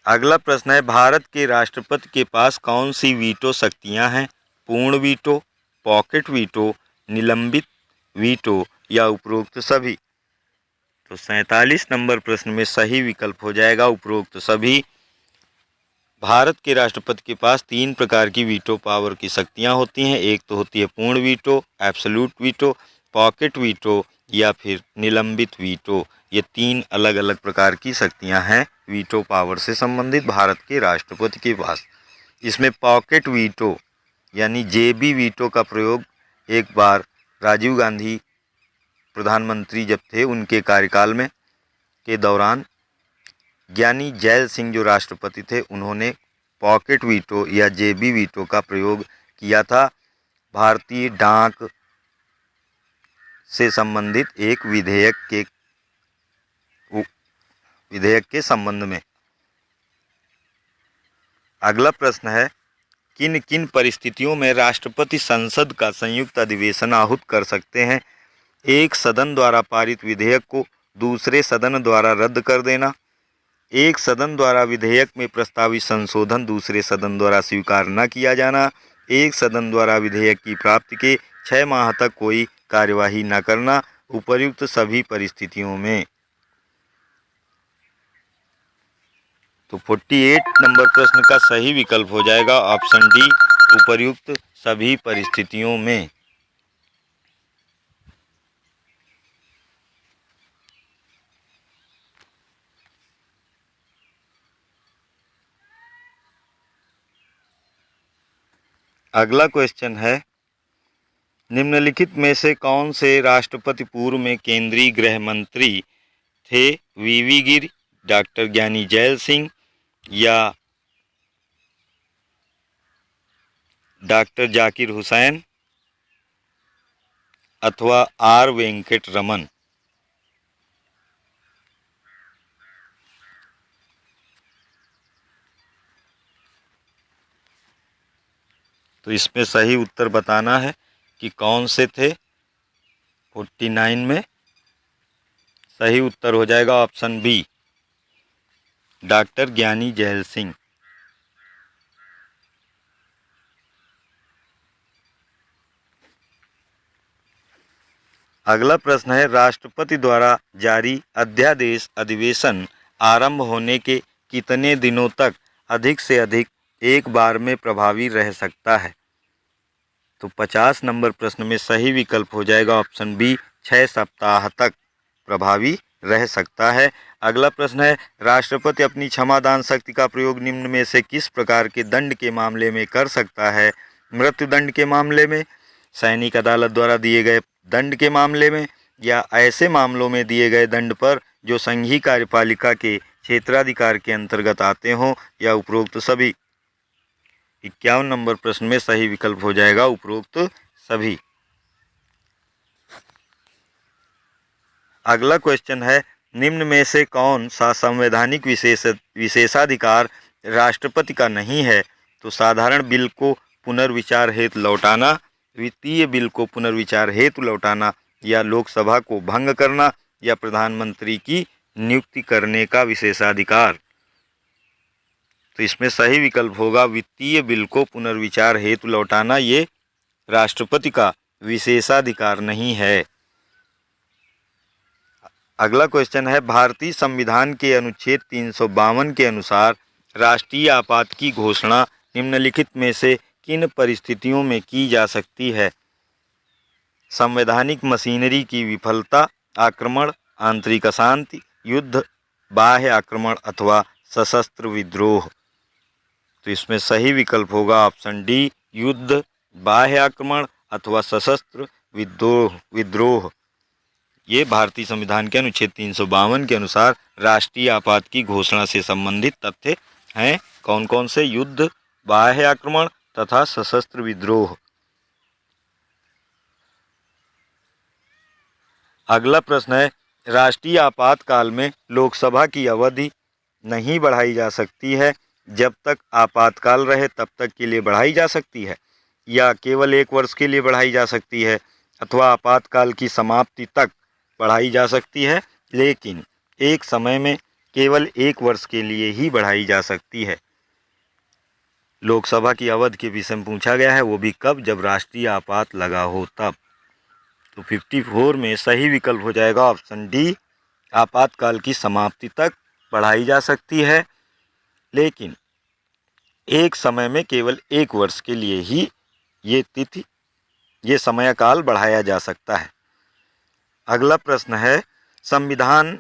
अगला प्रश्न है, भारत के राष्ट्रपति के पास कौन सी वीटो शक्तियां हैं? पूर्ण वीटो, पॉकेट वीटो, निलंबित वीटो या उपरोक्त सभी? तो 47 नंबर प्रश्न में सही विकल्प हो जाएगा उपरोक्त सभी। भारत के राष्ट्रपति के पास 3 प्रकार की वीटो पावर की शक्तियां होती हैं। एक तो होती है पूर्ण veto, absolute veto, pocket veto या फिर निलंबित वीटो। ये 3 अलग अलग प्रकार की शक्तियां हैं वीटो पावर से संबंधित भारत के राष्ट्रपति के पास। इसमें पॉकेट वीटो यानी जेबी वीटो का प्रयोग एक बार राजीव गांधी प्रधानमंत्री जब थे उनके कार्यकाल में के दौरान ज्ञानी जैल सिंह जो राष्ट्रपति थे उन्होंने पॉकेट वीटो या जेबी वीटो का प्रयोग किया था भारतीय डाक से संबंधित एक विधेयक के संबंध में। अगला प्रश्न है, किन किन परिस्थितियों में राष्ट्रपति संसद का संयुक्त अधिवेशन आहूत कर सकते हैं? एक सदन द्वारा पारित विधेयक को दूसरे सदन द्वारा रद्द कर देना, एक सदन द्वारा विधेयक में प्रस्तावित संशोधन दूसरे सदन द्वारा स्वीकार न किया जाना, एक सदन द्वारा विधेयक की प्राप्ति के 6 माह तक कोई कार्यवाही न करना, उपर्युक्त सभी परिस्थितियों में। तो 48 नंबर प्रश्न का सही विकल्प हो जाएगा ऑप्शन डी, उपर्युक्त सभी परिस्थितियों में। अगला क्वेश्चन है, निम्नलिखित में से कौन से राष्ट्रपति पूर्व में केंद्रीय गृह मंत्री थे? वीवी गिरी, डॉक्टर ज्ञानी जैल सिंह या डॉक्टर जाकिर हुसैन अथवा आर वेंकट रमन? तो इसमें सही उत्तर बताना है कि कौन से थे। 49 में सही उत्तर हो जाएगा ऑप्शन बी, डॉक्टर ज्ञानी जैल सिंह। अगला प्रश्न है, राष्ट्रपति द्वारा जारी अध्यादेश अधिवेशन आरंभ होने के कितने दिनों तक अधिक से अधिक एक बार में प्रभावी रह सकता है? तो 50 नंबर प्रश्न में सही विकल्प हो जाएगा ऑप्शन बी, 6 सप्ताह तक प्रभावी रह सकता है। अगला प्रश्न है, राष्ट्रपति अपनी क्षमादान शक्ति का प्रयोग निम्न में से किस प्रकार के दंड के मामले में कर सकता है? मृत्युदंड के मामले में, सैनिक अदालत द्वारा दिए गए दंड के मामले में, या ऐसे मामलों में दिए गए दंड पर जो संघीय कार्यपालिका के क्षेत्राधिकार के अंतर्गत आते हों, या उपरोक्त सभी। 51 नंबर प्रश्न में सही विकल्प हो जाएगा उपरोक्त सभी। अगला क्वेश्चन है, निम्न में से कौन सा संवैधानिक विशेषाधिकार राष्ट्रपति का नहीं है? तो साधारण बिल को पुनर्विचार हेतु लौटाना, वित्तीय बिल को पुनर्विचार हेतु लौटाना, या लोकसभा को भंग करना, या प्रधानमंत्री की नियुक्ति करने का विशेषाधिकार। तो इसमें सही विकल्प होगा वित्तीय बिल को पुनर्विचार हेतु लौटाना। ये राष्ट्रपति का विशेषाधिकार नहीं है। अगला क्वेश्चन है, भारतीय संविधान के अनुच्छेद 352 के अनुसार राष्ट्रीय आपात की घोषणा निम्नलिखित में से किन परिस्थितियों में की जा सकती है? संवैधानिक मशीनरी की विफलता, आक्रमण, आंतरिक अशांति, युद्ध, बाह्य आक्रमण अथवा सशस्त्र विद्रोह। तो इसमें सही विकल्प होगा ऑप्शन डी, युद्ध, बाह्य आक्रमण अथवा सशस्त्र विद्रोह। ये भारतीय संविधान के अनुच्छेद 352 के अनुसार राष्ट्रीय आपात की घोषणा से संबंधित तथ्य हैं। कौन कौन से? युद्ध, बाह्य आक्रमण तथा सशस्त्र विद्रोह। अगला प्रश्न है, राष्ट्रीय आपातकाल में लोकसभा की अवधि नहीं बढ़ाई जा सकती है, जब तक आपातकाल रहे तब तक के लिए बढ़ाई जा सकती है, या केवल 1 वर्ष के लिए बढ़ाई जा सकती है, अथवा आपातकाल की समाप्ति तक बढ़ाई जा सकती है, लेकिन एक समय में केवल 1 वर्ष के लिए ही बढ़ाई जा सकती है। लोकसभा की अवधि के विषय में पूछा गया है, वो भी कब? जब राष्ट्रीय आपात लगा हो तब। तो 54 में सही विकल्प हो जाएगा ऑप्शन डी, आपातकाल की समाप्ति तक बढ़ाई जा सकती है, लेकिन एक समय में केवल 1 वर्ष के लिए ही ये समयकाल बढ़ाया जा सकता है। अगला प्रश्न है, संविधान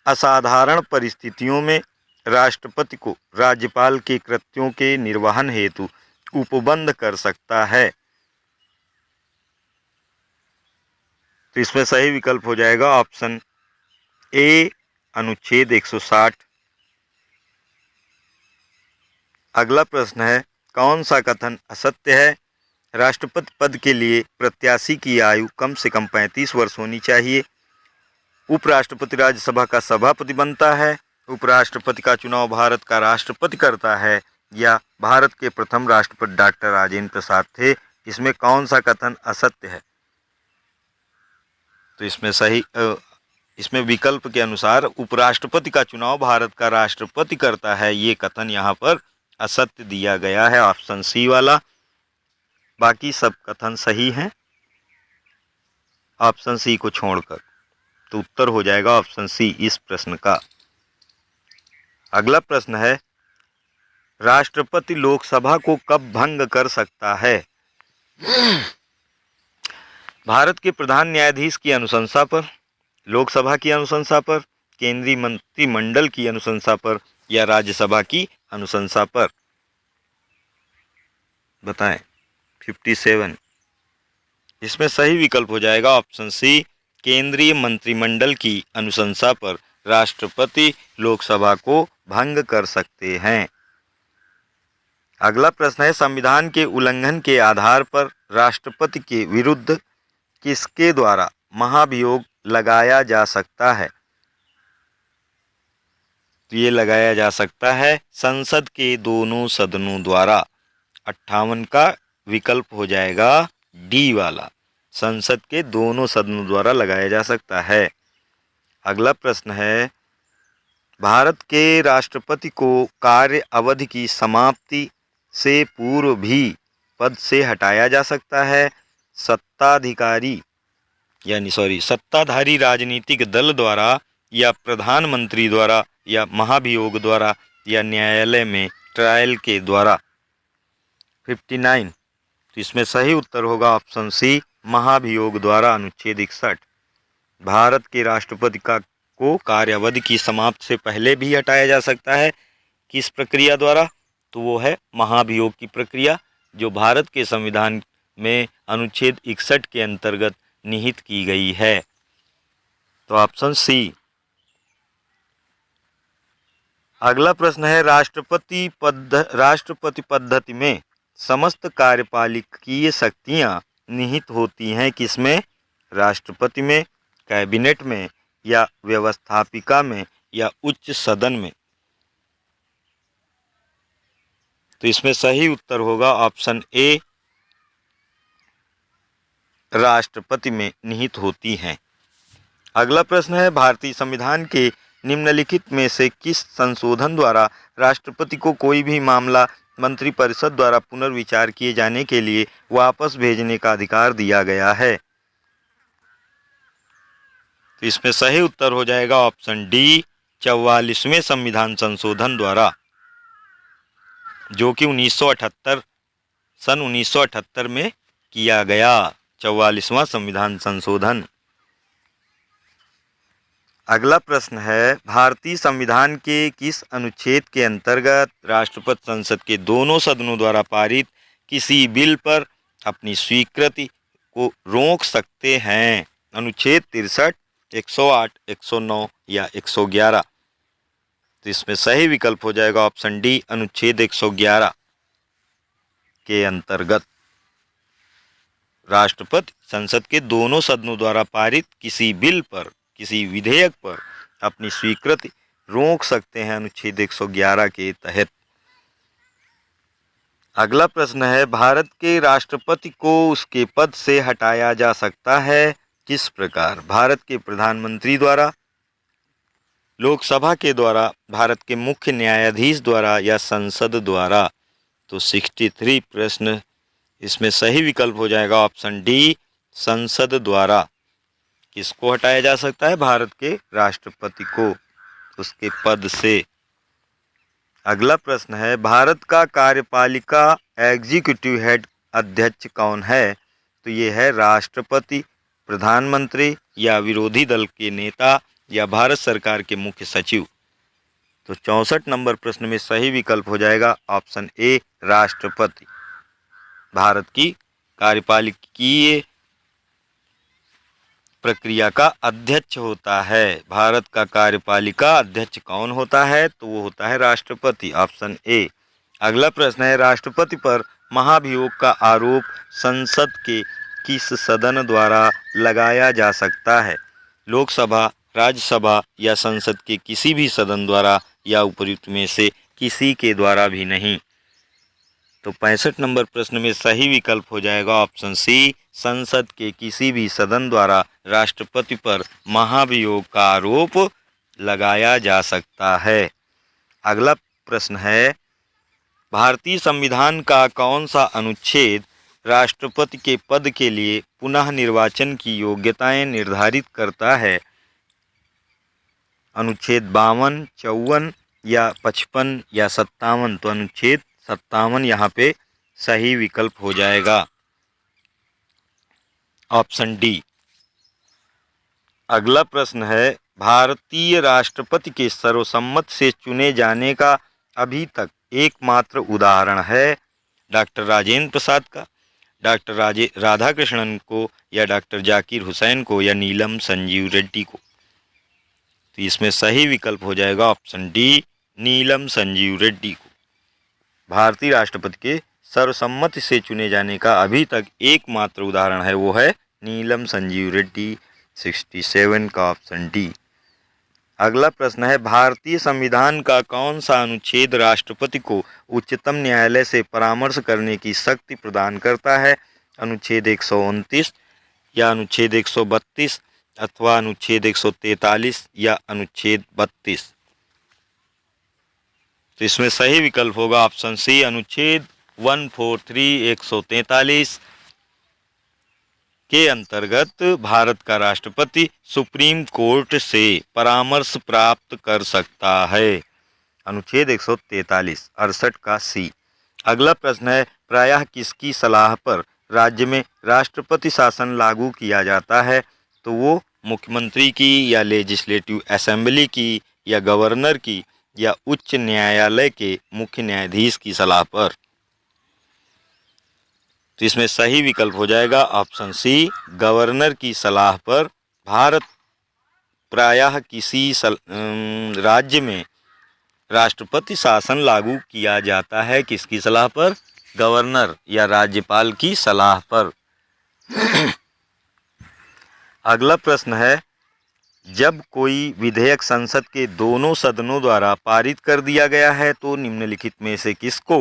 असाधारण परिस्थितियों में राष्ट्रपति को राज्यपाल के कृत्यों के निर्वहन हेतु उपबंध कर सकता है। तो इसमें सही विकल्प हो जाएगा ऑप्शन ए, अनुच्छेद 160। अगला प्रश्न है, कौन सा कथन असत्य है? राष्ट्रपति पद के लिए प्रत्याशी की आयु कम से कम 35 वर्ष होनी चाहिए। उपराष्ट्रपति राज्यसभा का सभापति बनता है। उपराष्ट्रपति का चुनाव भारत का राष्ट्रपति करता है, या भारत के प्रथम राष्ट्रपति डॉक्टर राजेंद्र प्रसाद थे। इसमें कौन सा कथन असत्य है? तो इसमें विकल्प के अनुसार उपराष्ट्रपति का चुनाव भारत का राष्ट्रपति करता है, ये कथन यहाँ पर असत्य दिया गया है, ऑप्शन सी वाला। बाकी सब कथन सही हैं ऑप्शन सी को छोड़कर। तो उत्तर हो जाएगा ऑप्शन सी इस प्रश्न का। अगला प्रश्न है, राष्ट्रपति लोकसभा को कब भंग कर सकता है? भारत के प्रधान न्यायाधीश की अनुशंसा पर, लोकसभा की अनुशंसा पर, केंद्रीय मंत्रिमंडल की अनुशंसा पर, या राज्यसभा की अनुशंसा पर? बताएं। 57 इसमें सही विकल्प हो जाएगा ऑप्शन सी, केंद्रीय मंत्रिमंडल की अनुशंसा पर राष्ट्रपति लोकसभा को भंग कर सकते हैं। अगला प्रश्न है, संविधान के उल्लंघन के आधार पर राष्ट्रपति के विरुद्ध किसके द्वारा महाभियोग लगाया जा सकता है? तो ये लगाया जा सकता है संसद के दोनों सदनों द्वारा। 58 का विकल्प हो जाएगा डी वाला, संसद के दोनों सदनों द्वारा लगाया जा सकता है। अगला प्रश्न है, भारत के राष्ट्रपति को कार्य अवधि की समाप्ति से पूर्व भी पद से हटाया जा सकता है। सत्ताधारी राजनीतिक दल द्वारा या प्रधानमंत्री द्वारा या महाभियोग द्वारा या न्यायालय में ट्रायल के द्वारा। 59। तो इसमें सही उत्तर होगा ऑप्शन सी, महाभियोग द्वारा। अनुच्छेद 61। भारत के राष्ट्रपति को कार्यावधि की समाप्ति से पहले भी हटाया जा सकता है। किस प्रक्रिया द्वारा? तो वो है महाभियोग की प्रक्रिया, जो भारत के संविधान में अनुच्छेद 61 के अंतर्गत निहित की गई है। तो ऑप्शन सी। अगला प्रश्न है, राष्ट्रपति पद्धति में समस्त कार्यपालिकीय शक्तियां निहित होती हैं किसमें? राष्ट्रपति में, कैबिनेट में, या व्यवस्थापिका में, या उच्च सदन में। तो इसमें सही उत्तर होगा ऑप्शन ए, राष्ट्रपति में निहित होती हैं। अगला प्रश्न है, भारतीय संविधान के निम्नलिखित में से किस संशोधन द्वारा राष्ट्रपति को कोई भी मामला मंत्रिपरिषद द्वारा पुनर्विचार किए जाने के लिए वापस भेजने का अधिकार दिया गया है? तो इसमें सही उत्तर हो जाएगा ऑप्शन डी, 44वें संविधान संशोधन द्वारा, जो कि 1978 में किया गया। 44वां संविधान संशोधन। अगला प्रश्न है, भारतीय संविधान के किस अनुच्छेद के अंतर्गत राष्ट्रपति संसद के दोनों सदनों द्वारा पारित किसी बिल पर अपनी स्वीकृति को रोक सकते हैं? अनुच्छेद 63, 108, 109 या 111। तो इसमें सही विकल्प हो जाएगा ऑप्शन डी, अनुच्छेद 111 के अंतर्गत राष्ट्रपति संसद के दोनों सदनों द्वारा पारित किसी बिल पर, किसी विधेयक पर अपनी स्वीकृति रोक सकते हैं अनुच्छेद 111 के तहत। अगला प्रश्न है, भारत के राष्ट्रपति को उसके पद से हटाया जा सकता है किस प्रकार? भारत के प्रधानमंत्री द्वारा, लोकसभा के द्वारा, भारत के मुख्य न्यायाधीश द्वारा, या संसद द्वारा। तो 63 प्रश्न, इसमें सही विकल्प हो जाएगा ऑप्शन डी, संसद द्वारा। किसको हटाया जा सकता है? भारत के राष्ट्रपति को उसके पद से। अगला प्रश्न है, भारत का कार्यपालिका एग्जीक्यूटिव हेड अध्यक्ष कौन है? तो ये है राष्ट्रपति, प्रधानमंत्री, या विरोधी दल के नेता, या भारत सरकार के मुख्य सचिव। तो 64 नंबर प्रश्न में सही विकल्प हो जाएगा ऑप्शन ए, राष्ट्रपति। भारत की कार्यपालिकीय प्रक्रिया का अध्यक्ष होता है। भारत का कार्यपालिका अध्यक्ष कौन होता है? तो वो होता है राष्ट्रपति, ऑप्शन ए। अगला प्रश्न है, राष्ट्रपति पर महाभियोग का आरोप संसद के किस सदन द्वारा लगाया जा सकता है? लोकसभा, राज्यसभा, या संसद के किसी भी सदन द्वारा, या उपर्युक्त में से किसी के द्वारा भी नहीं। तो 65 नंबर प्रश्न में सही विकल्प हो जाएगा ऑप्शन सी, संसद के किसी भी सदन द्वारा राष्ट्रपति पर महाभियोग का आरोप लगाया जा सकता है। अगला प्रश्न है, भारतीय संविधान का कौन सा अनुच्छेद राष्ट्रपति के पद के लिए पुनः निर्वाचन की योग्यताएं निर्धारित करता है? अनुच्छेद 52, 54 या 55 या 57। तो अनुच्छेद 57 यहाँ पे सही विकल्प हो जाएगा, ऑप्शन डी। अगला प्रश्न है, भारतीय राष्ट्रपति के सर्वसम्मत से चुने जाने का अभी तक एकमात्र उदाहरण है डॉक्टर राजेंद्र प्रसाद का, डॉक्टर राधाकृष्णन को, या डॉक्टर जाकिर हुसैन को, या नीलम संजीव रेड्डी को। तो इसमें सही विकल्प हो जाएगा ऑप्शन डी, नीलम संजीव रेड्डी को। भारतीय राष्ट्रपति के सर्वसम्मति से चुने जाने का अभी तक एकमात्र उदाहरण है, वो है नीलम संजीव रेड्डी। 67 का ऑप्शन डी। अगला प्रश्न है, भारतीय संविधान का कौन सा अनुच्छेद राष्ट्रपति को उच्चतम न्यायालय से परामर्श करने की शक्ति प्रदान करता है? अनुच्छेद 129 या अनुच्छेद 132 अथवा अनुच्छेद 143 या अनुच्छेद 32। तो इसमें सही विकल्प होगा ऑप्शन सी, अनुच्छेद 143 143 के अंतर्गत भारत का राष्ट्रपति सुप्रीम कोर्ट से परामर्श प्राप्त कर सकता है। अनुच्छेद 143 68 का सी। अगला प्रश्न है, प्रायः किसकी सलाह पर राज्य में राष्ट्रपति शासन लागू किया जाता है? तो वो मुख्यमंत्री की या लेजिस्लेटिव असेंबली की या गवर्नर की या उच्च न्यायालय के मुख्य न्यायाधीश की सलाह पर। तो इसमें सही विकल्प हो जाएगा ऑप्शन सी, गवर्नर की सलाह पर भारत प्रायः किसी राज्य में राष्ट्रपति शासन लागू किया जाता है। किसकी सलाह पर? गवर्नर या राज्यपाल की सलाह पर। अगला प्रश्न है, जब कोई विधेयक संसद के दोनों सदनों द्वारा पारित कर दिया गया है तो निम्नलिखित में से किसको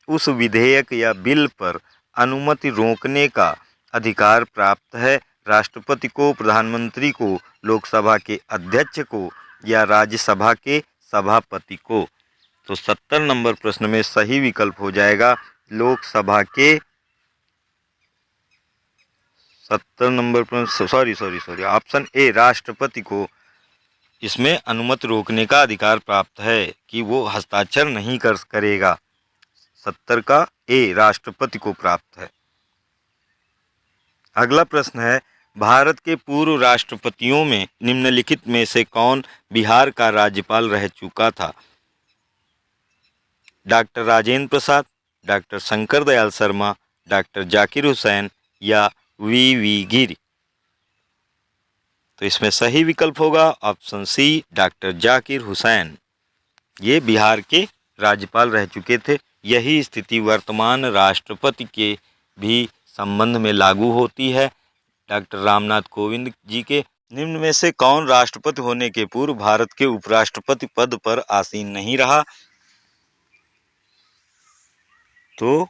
उस विधेयक या बिल पर अनुमति रोकने का अधिकार प्राप्त है? राष्ट्रपति को, प्रधानमंत्री को, लोकसभा के अध्यक्ष को या राज्यसभा के सभापति को? तो 70 नंबर प्रश्न में सही विकल्प हो जाएगा लोकसभा के 70 नंबर प्रश्न सॉरी ऑप्शन ए, राष्ट्रपति को इसमें अनुमति रोकने का अधिकार प्राप्त है कि वो हस्ताक्षर नहीं करेगा। 70 का ए, राष्ट्रपति को प्राप्त है। अगला प्रश्न है, भारत के पूर्व राष्ट्रपतियों में निम्नलिखित में से कौन बिहार का राज्यपाल रह चुका था? Doctor Rajendra Prasad, doctor Shankar Dayal Sharma, doctor Zakir Hussain या वी गिरी? तो इसमें सही विकल्प होगा option C, doctor Zakir Hussain. ये बिहार के राज्यपाल रह चुके थे। यही स्थिति वर्तमान राष्ट्रपति के भी संबंध में लागू होती है। डॉक्टर रामनाथ कोविंद जी के निम्न में से कौन राष्ट्रपति होने के पूर्व भारत के उपराष्ट्रपति पद पर आसीन नहीं रहा? तो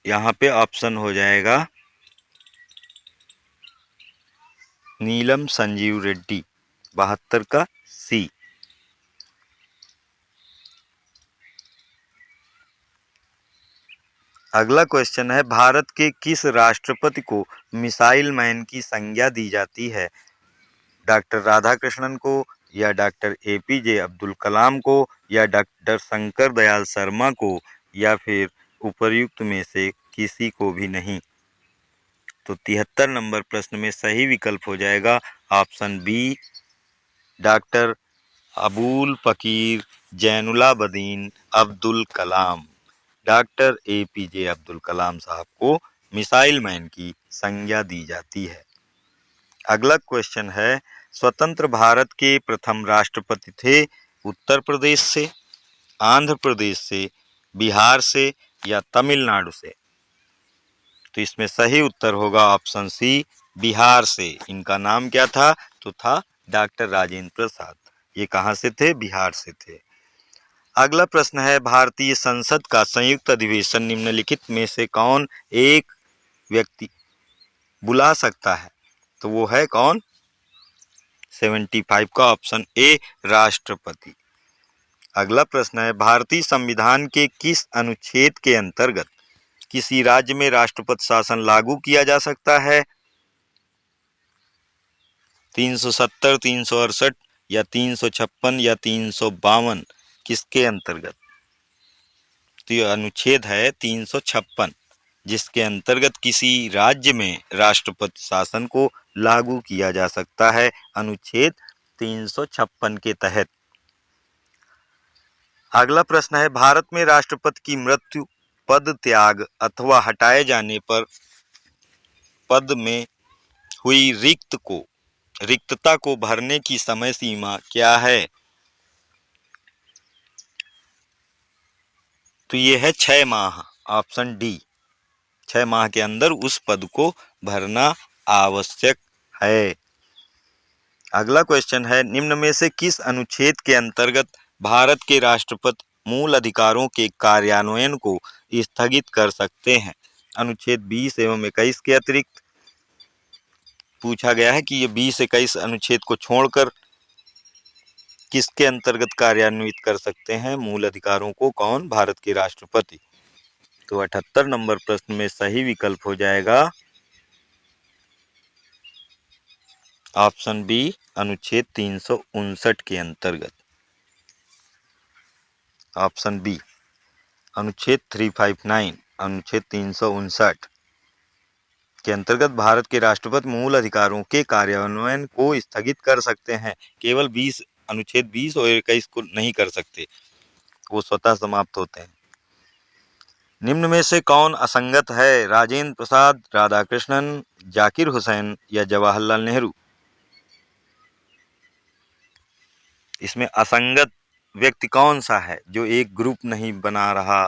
यहाँ पे ऑप्शन हो जाएगा नीलम संजीव रेड्डी, 72 का सी। अगला क्वेश्चन है, भारत के किस राष्ट्रपति को मिसाइल मैन की संज्ञा दी जाती है? डॉक्टर राधाकृष्णन को या डॉक्टर APJ अब्दुल कलाम को या डॉक्टर शंकर दयाल शर्मा को या फिर उपर्युक्त में से किसी को भी नहीं? तो 73 नंबर प्रश्न में सही विकल्प हो जाएगा ऑप्शन बी, डॉक्टर अबुल फकीर जैनुलाब्दीन अब्दुल कलाम। डॉक्टर APJ अब्दुल कलाम साहब को मिसाइल मैन की संज्ञा दी जाती है। अगला क्वेश्चन है, स्वतंत्र भारत के प्रथम राष्ट्रपति थे उत्तर प्रदेश से, आंध्र प्रदेश से, बिहार से या तमिलनाडु से? तो इसमें सही उत्तर होगा ऑप्शन सी, बिहार से। इनका नाम क्या था? तो था डॉक्टर राजेंद्र प्रसाद। ये कहाँ से थे? बिहार से थे। अगला प्रश्न है, भारतीय संसद का संयुक्त अधिवेशन निम्नलिखित में से कौन एक व्यक्ति बुला सकता है? तो वो है कौन? 75 का ऑप्शन ए, राष्ट्रपति। अगला प्रश्न है, भारतीय संविधान के किस अनुच्छेद के अंतर्गत किसी राज्य में राष्ट्रपति शासन लागू किया जा सकता है? 370, 368 या 356 या 352? किसके अंतर्गत? तो यह अनुच्छेद है 356, जिसके अंतर्गत किसी राज्य में राष्ट्रपति शासन को लागू किया जा सकता है, अनुच्छेद 356 के तहत। अगला प्रश्न है, भारत में राष्ट्रपति की मृत्यु, पद त्याग अथवा हटाए जाने पर पद में हुई रिक्तता को भरने की समय सीमा क्या है? तो ये है 6 माह, ऑप्शन डी। 6 माह के अंदर उस पद को भरना आवश्यक है। अगला क्वेश्चन है, निम्न में से किस अनुच्छेद के अंतर्गत भारत के राष्ट्रपति मूल अधिकारों के कार्यान्वयन को स्थगित कर सकते हैं? अनुच्छेद 20 एवं 21 के अतिरिक्त, पूछा गया है कि ये 20-21 अनुच्छेद को छोड़कर किसके अंतर्गत कार्यान्वित कर सकते हैं मूल अधिकारों को? कौन? भारत के राष्ट्रपति। तो 78 नंबर प्रश्न में सही विकल्प हो जाएगा ऑप्शन बी, अनुच्छेद 359 के अंतर्गत। ऑप्शन बी, अनुच्छेद 359, अनुच्छेद 359 के अंतर्गत भारत के राष्ट्रपति मूल अधिकारों के कार्यान्वयन को स्थगित कर सकते हैं। केवल 20 अनुच्छेद 20 और 21 को नहीं कर सकते, वो स्वतः समाप्त होते हैं। निम्न में से कौन असंगत है? राजेंद्र प्रसाद, राधाकृष्णन, जाकिर हुसैन या जवाहरलाल नेहरू? इसमें असंगत व्यक्ति कौन सा है जो एक ग्रुप नहीं बना रहा?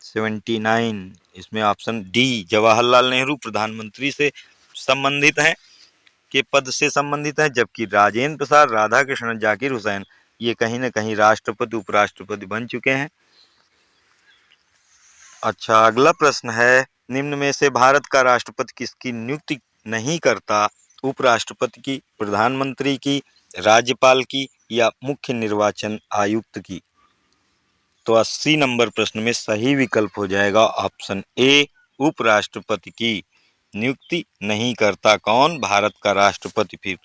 79। इसमें ऑप्शन डी, जवाहरलाल नेहरू प्रधानमंत्री से संबंधित हैं, के पद से संबंधित हैं, जबकि राजेंद्र प्रसाद, राधाकृष्णन, जाकिर हुसैन ये कहीं ना कहीं राष्ट्रपति उपराष्ट्रपति बन चुके हैं। अच्छा, अगला प्रश्न है, निम्न में से भारत का राष्ट्रपति किसकी नियुक्ति नहीं करता? उपराष्ट्रपति की, प्रधानमंत्री की, राज्यपाल की या मुख्य निर्वाचन आयुक्त की? तो 80 नंबर प्रश्न में सही विकल्प हो जाएगा ऑप्शन ए, उपराष्ट्रपति की नियुक्ति नहीं करता। कौन? भारत का राष्ट्रपति। फिर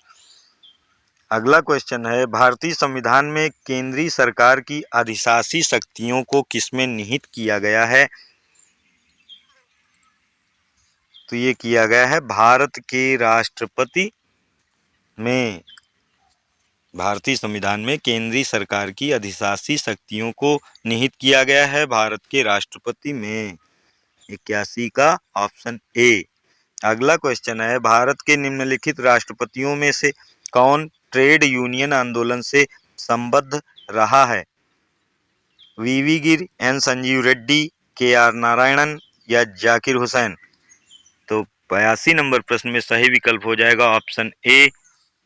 अगला क्वेश्चन है, भारतीय संविधान में केंद्रीय सरकार की अधिशासी शक्तियों को किसमें निहित किया गया है? तो ये किया गया है भारत के राष्ट्रपति में। भारतीय संविधान में केंद्रीय सरकार की अधिशासी शक्तियों को निहित किया गया है भारत के राष्ट्रपति में। 81 का ऑप्शन ए। अगला क्वेश्चन है, भारत के निम्नलिखित राष्ट्रपतियों में से कौन ट्रेड यूनियन आंदोलन से संबद्ध रहा है? वीवी गिर, एन संजीव रेड्डी, के आर नारायणन या जाकिर हुसैन? तो 82 नंबर प्रश्न में सही विकल्प हो जाएगा ऑप्शन ए,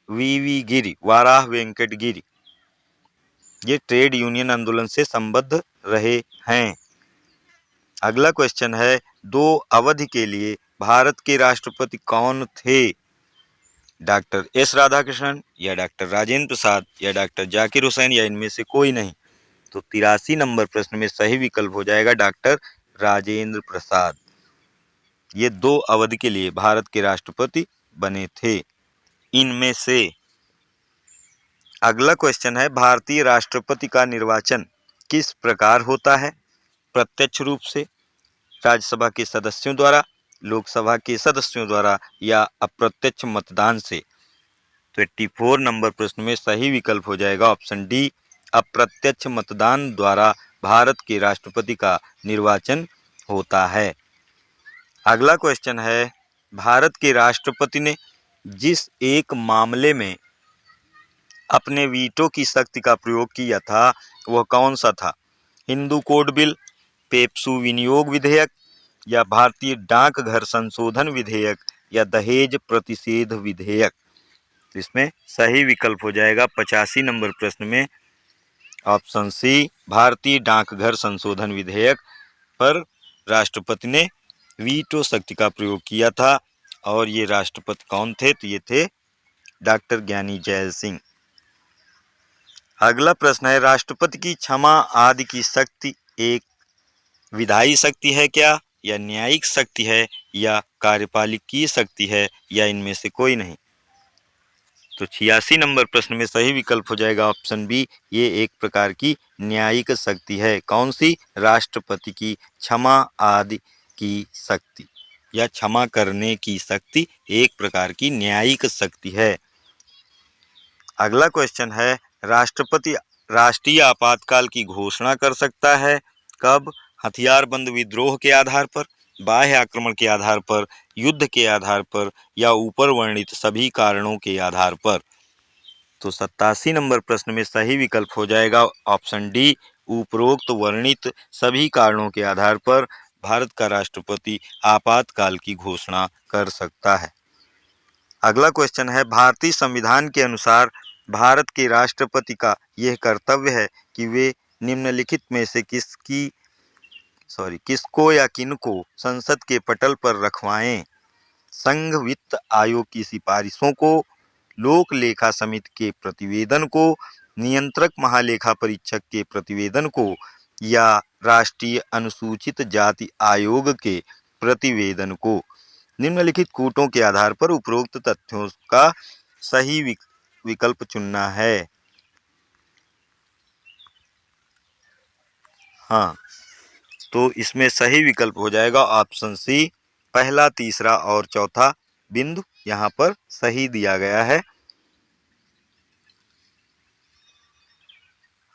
वीवी गिर, वाराह वेंकट गिर। ये ट्रेड यूनियन आंदोलन से संबद्ध रहे हैं। अगला क्वेश्चन है, 2 अवधि के लिए भारत के राष्ट्रपति कौन थे? डॉक्टर एस राधाकृष्णन या डॉक्टर राजेंद्र प्रसाद या डॉक्टर जाकिर हुसैन या इनमें से कोई नहीं? तो 83 नंबर प्रश्न में सही विकल्प हो जाएगा डॉक्टर राजेंद्र प्रसाद। ये 2 अवधि के लिए भारत के राष्ट्रपति बने थे इनमें से। अगला क्वेश्चन है, भारतीय राष्ट्रपति का निर्वाचन किस प्रकार होता है? प्रत्यक्ष रूप से, राज्यसभा के सदस्यों द्वारा, लोकसभा के सदस्यों द्वारा या अप्रत्यक्ष मतदान से? तो 84 नंबर प्रश्न में सही विकल्प हो जाएगा ऑप्शन डी, अप्रत्यक्ष मतदान द्वारा भारत के राष्ट्रपति का निर्वाचन होता है। अगला क्वेश्चन है, भारत के राष्ट्रपति ने जिस एक मामले में अपने वीटो की शक्ति का प्रयोग किया था वह कौन सा था? हिंदू कोड बिल, पेप्सू विनियोग विधेयक या भारतीय डाकघर संशोधन विधेयक या दहेज प्रतिषेध विधेयक? तो इसमें सही विकल्प हो जाएगा 85 नंबर प्रश्न में ऑप्शन सी, भारतीय डाकघर संशोधन विधेयक पर राष्ट्रपति ने वीटो शक्ति का प्रयोग किया था। और ये राष्ट्रपति कौन थे? तो ये थे डॉक्टर ज्ञानी जैल सिंह। अगला प्रश्न है, राष्ट्रपति की क्षमा आदि की शक्ति एक विधायी शक्ति है क्या, या न्यायिक शक्ति है, या कार्यपालिकीय शक्ति है, या इनमें से कोई नहीं? तो 86 नंबर प्रश्न में सही विकल्प हो जाएगा ऑप्शन बी, ये एक प्रकार की न्यायिक शक्ति है। कौन सी? राष्ट्रपति की क्षमा आदि की शक्ति या क्षमा करने की शक्ति एक प्रकार की न्यायिक शक्ति है। अगला क्वेश्चन है, राष्ट्रपति राष्ट्रीय आपातकाल की घोषणा कर सकता है कब? हथियारबंद विद्रोह के आधार पर, बाह्य आक्रमण के आधार पर, युद्ध के आधार पर या ऊपर वर्णित सभी कारणों के आधार पर? तो 87 नंबर प्रश्न में सही विकल्प हो जाएगा ऑप्शन डी, उपरोक्त वर्णित सभी कारणों के आधार पर भारत का राष्ट्रपति आपातकाल की घोषणा कर सकता है। अगला क्वेश्चन है, भारतीय संविधान के अनुसार भारत के राष्ट्रपति का यह कर्तव्य है कि वे निम्नलिखित में से किसको या किनको संसद के पटल पर रखवाएं? संघ वित्त आयोग की सिफारिशों को, लोक लेखा समिति के प्रतिवेदन को, नियंत्रक महालेखा परीक्षक के प्रतिवेदन को या राष्ट्रीय अनुसूचित जाति आयोग के प्रतिवेदन को। निम्नलिखित कूटों के आधार पर उपरोक्त तथ्यों का सही विकल्प चुनना है। हाँ, तो इसमें सही विकल्प हो जाएगा ऑप्शन सी, पहला, तीसरा और चौथा बिंदु यहाँ पर सही दिया गया है।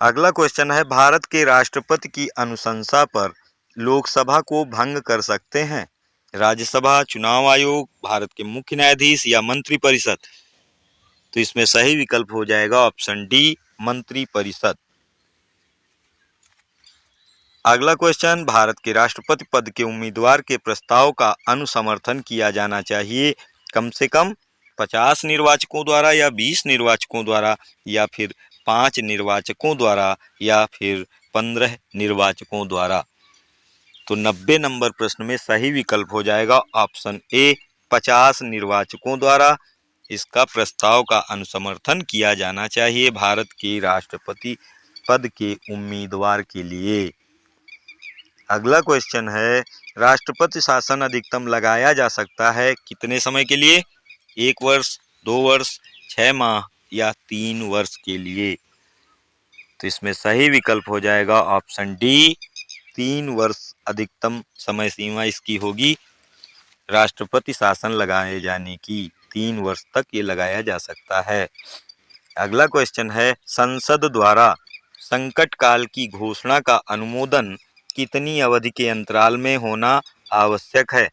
अगला क्वेश्चन है, भारत के राष्ट्रपति की अनुशंसा पर लोकसभा को भंग कर सकते हैं राज्यसभा, चुनाव आयोग, भारत के मुख्य न्यायाधीश या मंत्रिपरिषद। तो इसमें सही विकल्प हो जाएगा ऑप्शन डी, मंत्रिपरिषद। अगला क्वेश्चन, भारत के राष्ट्रपति पद के उम्मीदवार के प्रस्ताव का अनुसमर्थन किया जाना चाहिए कम से कम 50 निर्वाचकों द्वारा या 20 निर्वाचकों द्वारा या फिर 5 निर्वाचकों द्वारा या फिर 15 निर्वाचकों द्वारा। तो 90 नंबर प्रश्न में सही विकल्प हो जाएगा ऑप्शन ए, 50 निर्वाचकों द्वारा इसका प्रस्ताव का अनुसमर्थन किया जाना चाहिए भारत के राष्ट्रपति पद के उम्मीदवार के लिए। अगला क्वेश्चन है, राष्ट्रपति शासन अधिकतम लगाया जा सकता है कितने समय के लिए? 1 वर्ष, 2 वर्ष, 6 माह या 3 वर्ष के लिए। तो इसमें सही विकल्प हो जाएगा ऑप्शन डी, 3 वर्ष अधिकतम समय सीमा इसकी होगी राष्ट्रपति शासन लगाए जाने की। 3 वर्ष तक ये लगाया जा सकता है। अगला क्वेश्चन है, संसद द्वारा संकट काल की घोषणा का अनुमोदन कितनी अवधि के अंतराल में होना आवश्यक है?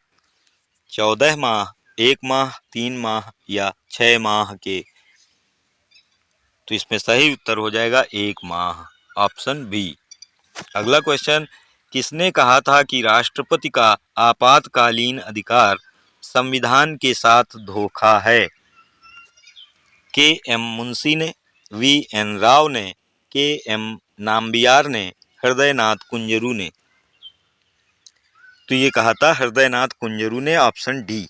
14 माह, 1 माह, 3 माह या 6 माह के। तो इसमें सही उत्तर हो जाएगा 1 माह, ऑप्शन बी। अगला क्वेश्चन, किसने कहा था कि राष्ट्रपति का आपातकालीन अधिकार संविधान के साथ धोखा है? के एम मुंशी ने, वी एन राव ने, के एम नाम्बियार ने, हृदयनाथ कुंजरू ने। तो ये कहा था हृदयनाथ कुंजरू ने, ऑप्शन डी।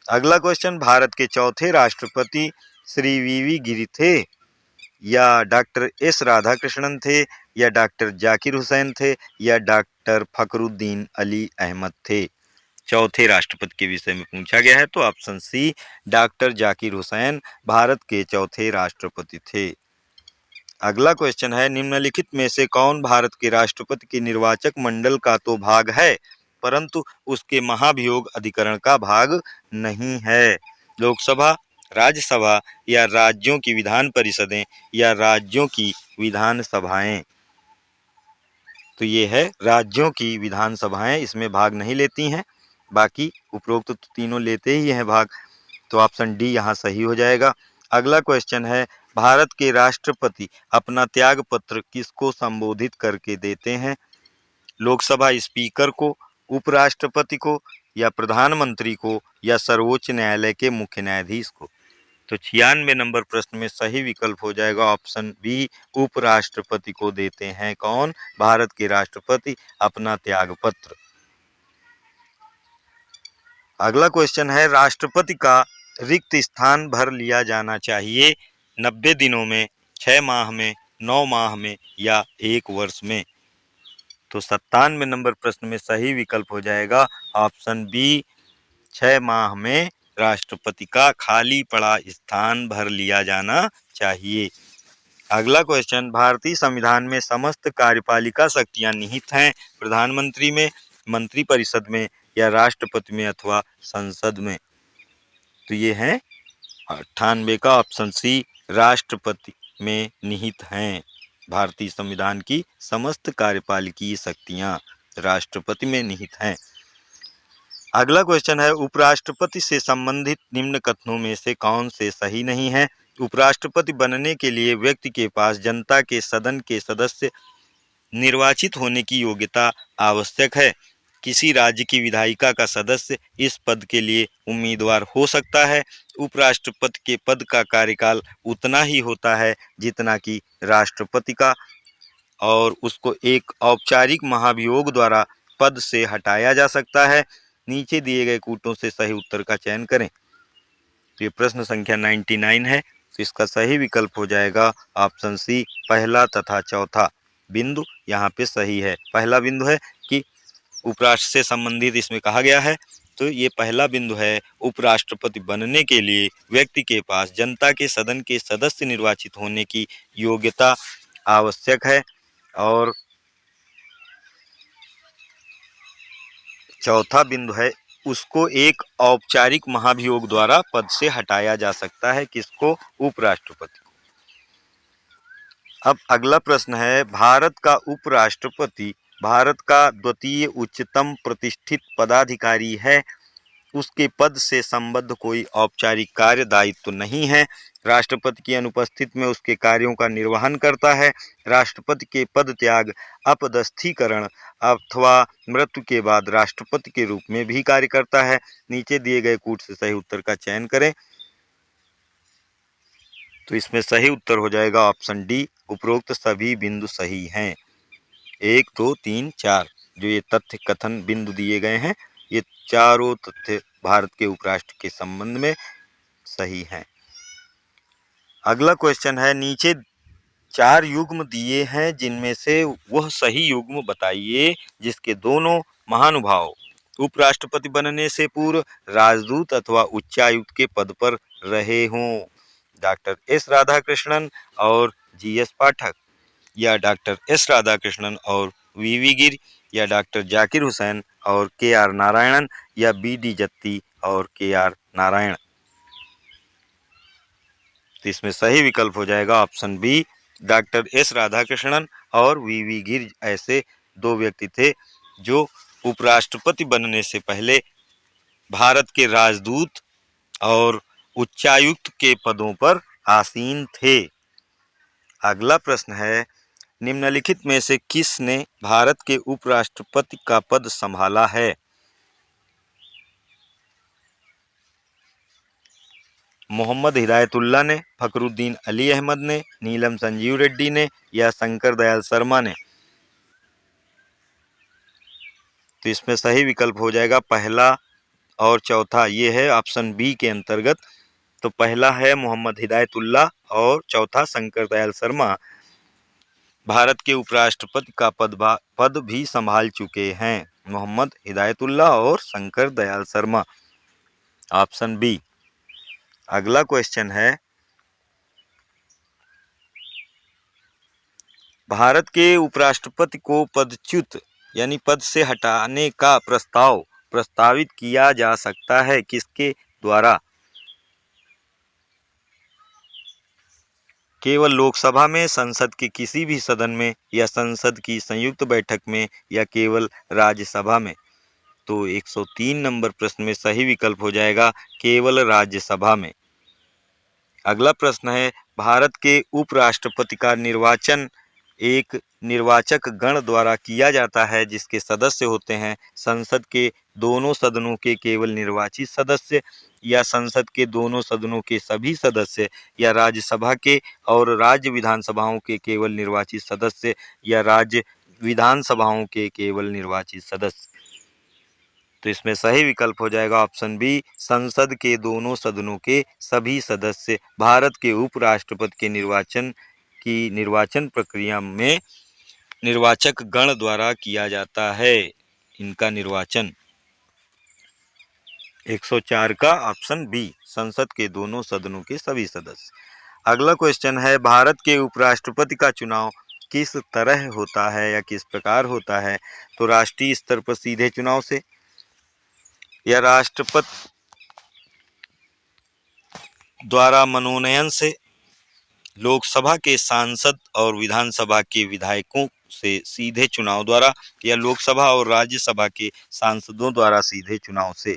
अगला क्वेश्चन, भारत के चौथे राष्ट्रपति श्री वी गिरि थे या डॉक्टर एस राधाकृष्णन थे या डॉक्टर जाकिर हुसैन थे या डॉक्टर फखरुद्दीन अली अहमद थे? चौथे राष्ट्रपति के विषय में पूछा गया है, तो option C, doctor Zakir Hussain Bharat के चौथे राष्ट्रपति थे। अगला क्वेश्चन है, निम्नलिखित में से कौन भारत के राष्ट्रपति के निर्वाचक मंडल का तो भाग है परंतु उसके महाभियोग अधिकरण का भाग नहीं है? लोकसभा, राज्यसभा या राज्यों की विधान परिषदें या राज्यों की विधानसभाएं? तो ये है राज्यों की विधानसभाएं, इसमें भाग नहीं लेती हैं, बाकी उपरोक्त तो तीनों लेते ही हैं भाग। तो ऑप्शन डी यहाँ सही हो जाएगा। अगला क्वेश्चन है, भारत के राष्ट्रपति अपना त्याग पत्र किसको संबोधित करके देते हैं? लोकसभा स्पीकर को, उपराष्ट्रपति को या प्रधानमंत्री को या सर्वोच्च न्यायालय के मुख्य न्यायाधीश को? तो 96 नंबर प्रश्न में सही विकल्प हो जाएगा ऑप्शन बी, उपराष्ट्रपति को देते हैं कौन? भारत के राष्ट्रपति अपना त्याग पत्र। अगला क्वेश्चन है, राष्ट्रपति का रिक्त स्थान भर लिया जाना चाहिए 90 दिनों में, 6 माह में, 9 माह में या 1 वर्ष में? तो 97 नंबर प्रश्न में सही विकल्प हो जाएगा ऑप्शन बी, 6 माह में राष्ट्रपति का खाली पड़ा स्थान भर लिया जाना चाहिए। अगला क्वेश्चन, भारतीय संविधान में समस्त कार्यपालिका शक्तियां निहित हैं प्रधानमंत्री में, मंत्रिपरिषद में या राष्ट्रपति में अथवा संसद में? तो ये है 98 का ऑप्शन सी, राष्ट्रपति में निहित हैं। भारतीय संविधान की समस्त कार्यपालिकीय शक्तियां राष्ट्रपति में निहित हैं। अगला क्वेश्चन है, उपराष्ट्रपति से संबंधित निम्न कथनों में से कौन से सही नहीं है? उपराष्ट्रपति बनने के लिए व्यक्ति के पास जनता के सदन के सदस्य निर्वाचित होने की योग्यता आवश्यक है। किसी राज्य की विधायिका का सदस्य इस पद के लिए उम्मीदवार हो सकता है। उपराष्ट्रपति के पद का कार्यकाल उतना ही होता है जितना कि राष्ट्रपति का, और उसको एक औपचारिक महाभियोग द्वारा पद से हटाया जा सकता है। नीचे दिए गए कूटों से सही उत्तर का चयन करें। तो ये प्रश्न संख्या 99 है। तो इसका सही विकल्प हो जाएगा ऑप्शन सी, पहला तथा चौथा बिंदु यहाँ पे सही है। पहला बिंदु है कि उपराष्ट्र से संबंधित इसमें कहा गया है, तो ये पहला बिंदु है, उपराष्ट्रपति बनने के लिए व्यक्ति के पास जनता के सदन के सदस्य निर्वाचित होने की योग्यता आवश्यक है। और चौथा बिंदु है, उसको एक औपचारिक महाभियोग द्वारा पद से हटाया जा सकता है। किसको? उपराष्ट्रपति। अब अगला प्रश्न है, भारत का उपराष्ट्रपति भारत का द्वितीय उच्चतम प्रतिष्ठित पदाधिकारी है। उसके पद से संबद्ध कोई औपचारिक कार्य दायित्व नहीं है। राष्ट्रपति की अनुपस्थिति में उसके कार्यों का निर्वहन करता है। राष्ट्रपति के पद त्याग, अपदस्थीकरण अथवा मृत्यु के बाद राष्ट्रपति के रूप में भी कार्य करता है। नीचे दिए गए कूट से सही उत्तर का चयन करें। तो इसमें सही उत्तर हो जाएगा ऑप्शन डी, उपरोक्त सभी बिंदु सही हैं। 1, 2, 3, 4 जो ये तथ्य कथन बिंदु दिए गए हैं, ये चारों तथ्य भारत के उपराष्ट्र के संबंध में सही हैं। अगला क्वेश्चन है, नीचे 4 युग्म दिए हैं, जिनमें से वह सही युग्म बताइए जिसके दोनों महानुभाव उपराष्ट्रपति बनने से पूर्व राजदूत अथवा उच्चायुक्त के पद पर रहे हों। डॉक्टर एस राधाकृष्णन और जीएस पाठक, या डॉक्टर एस राधाकृष्णन और वीवी गिर, या डॉक्टर जाकिर हुसैन और केआर नारायणन, या बीडी जत्ती और केआर नारायण। तो इसमें सही विकल्प हो जाएगा option B, doctor S Radhakrishnan और वीवी गिर ऐसे 2 व्यक्ति थे जो उपराष्ट्रपति बनने से पहले भारत के राजदूत और उच्चायुक्त के पदों पर आसीन थे। अगला प्रश्न है, निम्नलिखित में से किसने भारत के उपराष्ट्रपति का पद संभाला है? मोहम्मद हिदायतुल्लाह ने, फखरुद्दीन अली अहमद ने, नीलम संजीव रेड्डी ने, या शंकर दयाल शर्मा ने। तो इसमें सही विकल्प हो जाएगा पहला और चौथा, ये है ऑप्शन बी के अंतर्गत। तो पहला है मोहम्मद हिदायतुल्लाह और चौथा शंकर दयाल शर्मा भारत के उपराष्ट्रपति का पद भी संभाल चुके हैं। मोहम्मद हिदायतुल्लाह और शंकर दयाल शर्मा, ऑप्शन बी। अगला क्वेश्चन है, भारत के उपराष्ट्रपति को पदच्युत यानी पद से हटाने का प्रस्ताव प्रस्तावित किया जा सकता है किसके द्वारा? केवल लोकसभा में, संसद के किसी भी सदन में, या संसद की संयुक्त बैठक में, या केवल राज्यसभा में। तो 103 नंबर प्रश्न में सही विकल्प हो जाएगा केवल राज्यसभा में। अगला प्रश्न है, भारत के उपराष्ट्रपति का निर्वाचन एक निर्वाचक गण द्वारा किया जाता है जिसके सदस्य होते हैं संसद के दोनों सदनों के केवल निर्वाचित सदस्य, या संसद के दोनों सदनों के सभी सदस्य, या राज्यसभा के और राज्य विधानसभाओं के केवल निर्वाचित सदस्य, या राज्य विधानसभाओं के केवल निर्वाचित सदस्य। तो इसमें सही विकल्प हो जाएगा ऑप्शन बी, संसद के दोनों सदनों के सभी सदस्य। भारत के उपराष्ट्रपति के निर्वाचन प्रक्रिया में निर्वाचक गण द्वारा किया जाता है इनका निर्वाचन। 104 का ऑप्शन बी, संसद के दोनों सदनों के सभी सदस्य। अगला क्वेश्चन है, भारत के उपराष्ट्रपति का चुनाव किस तरह होता है या किस प्रकार होता है? तो राष्ट्रीय स्तर पर सीधे चुनाव से, या राष्ट्रपति द्वारा मनोनयन से, लोकसभा के सांसद और विधानसभा के विधायकों से सीधे चुनाव द्वारा, या लोकसभा और राज्यसभा के सांसदों द्वारा सीधे चुनाव से।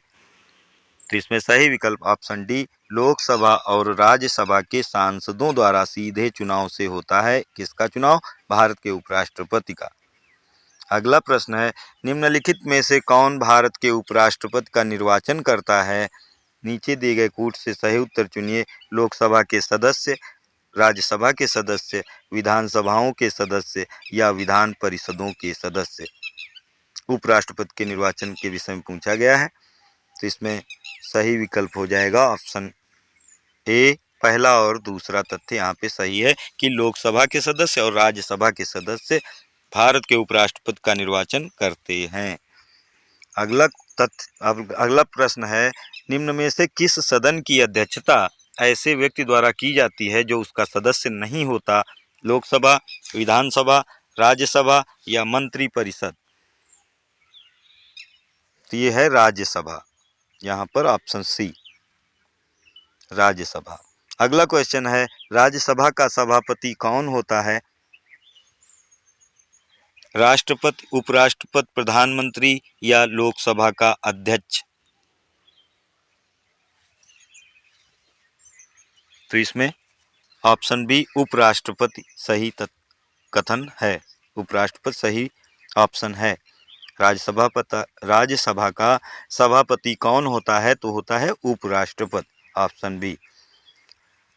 तो इसमें सही विकल्प ऑप्शन डी, लोकसभा और राज्यसभा के सांसदों द्वारा सीधे चुनाव से होता है। किसका चुनाव? भारत के उपराष्ट्रपति का। अगला प्रश्न है, निम्नलिखित में से कौन भारत के उपराष्ट्रपति का निर्वाचन करता है? नीचे दिए गए कूट से सही उत्तर चुनिए। लोकसभा के सदस्य, राज्यसभा के सदस्य, विधानसभाओं के सदस्य, या विधान परिषदों के सदस्य। उपराष्ट्रपति के निर्वाचन के विषय में पूछा गया है। तो इसमें सही विकल्प हो जाएगा ऑप्शन ए। पहला और दूसरा तथ्य यहाँ पे सही है कि लोकसभा के सदस्य और राज्यसभा के सदस्य भारत के उपराष्ट्रपति का निर्वाचन करते हैं। अगला प्रश्न है, निम्न में से किस सदन की अध्यक्षता ऐसे व्यक्ति द्वारा की जाती है जो उसका सदस्य नहीं होता? लोकसभा, विधानसभा, राज्यसभा या मंत्रिपरिषद? तो ये है राज्यसभा, यहाँ पर ऑप्शन सी राज्यसभा। अगला क्वेश्चन है, राज्यसभा का सभापति कौन होता है? राष्ट्रपति, उपराष्ट्रपति, प्रधानमंत्री या लोकसभा का अध्यक्ष? तो इसमें ऑप्शन बी उपराष्ट्रपति सही कथन है। उपराष्ट्रपति सही ऑप्शन है। राज्यसभा का सभापति कौन होता है? तो होता है उपराष्ट्रपति, ऑप्शन बी।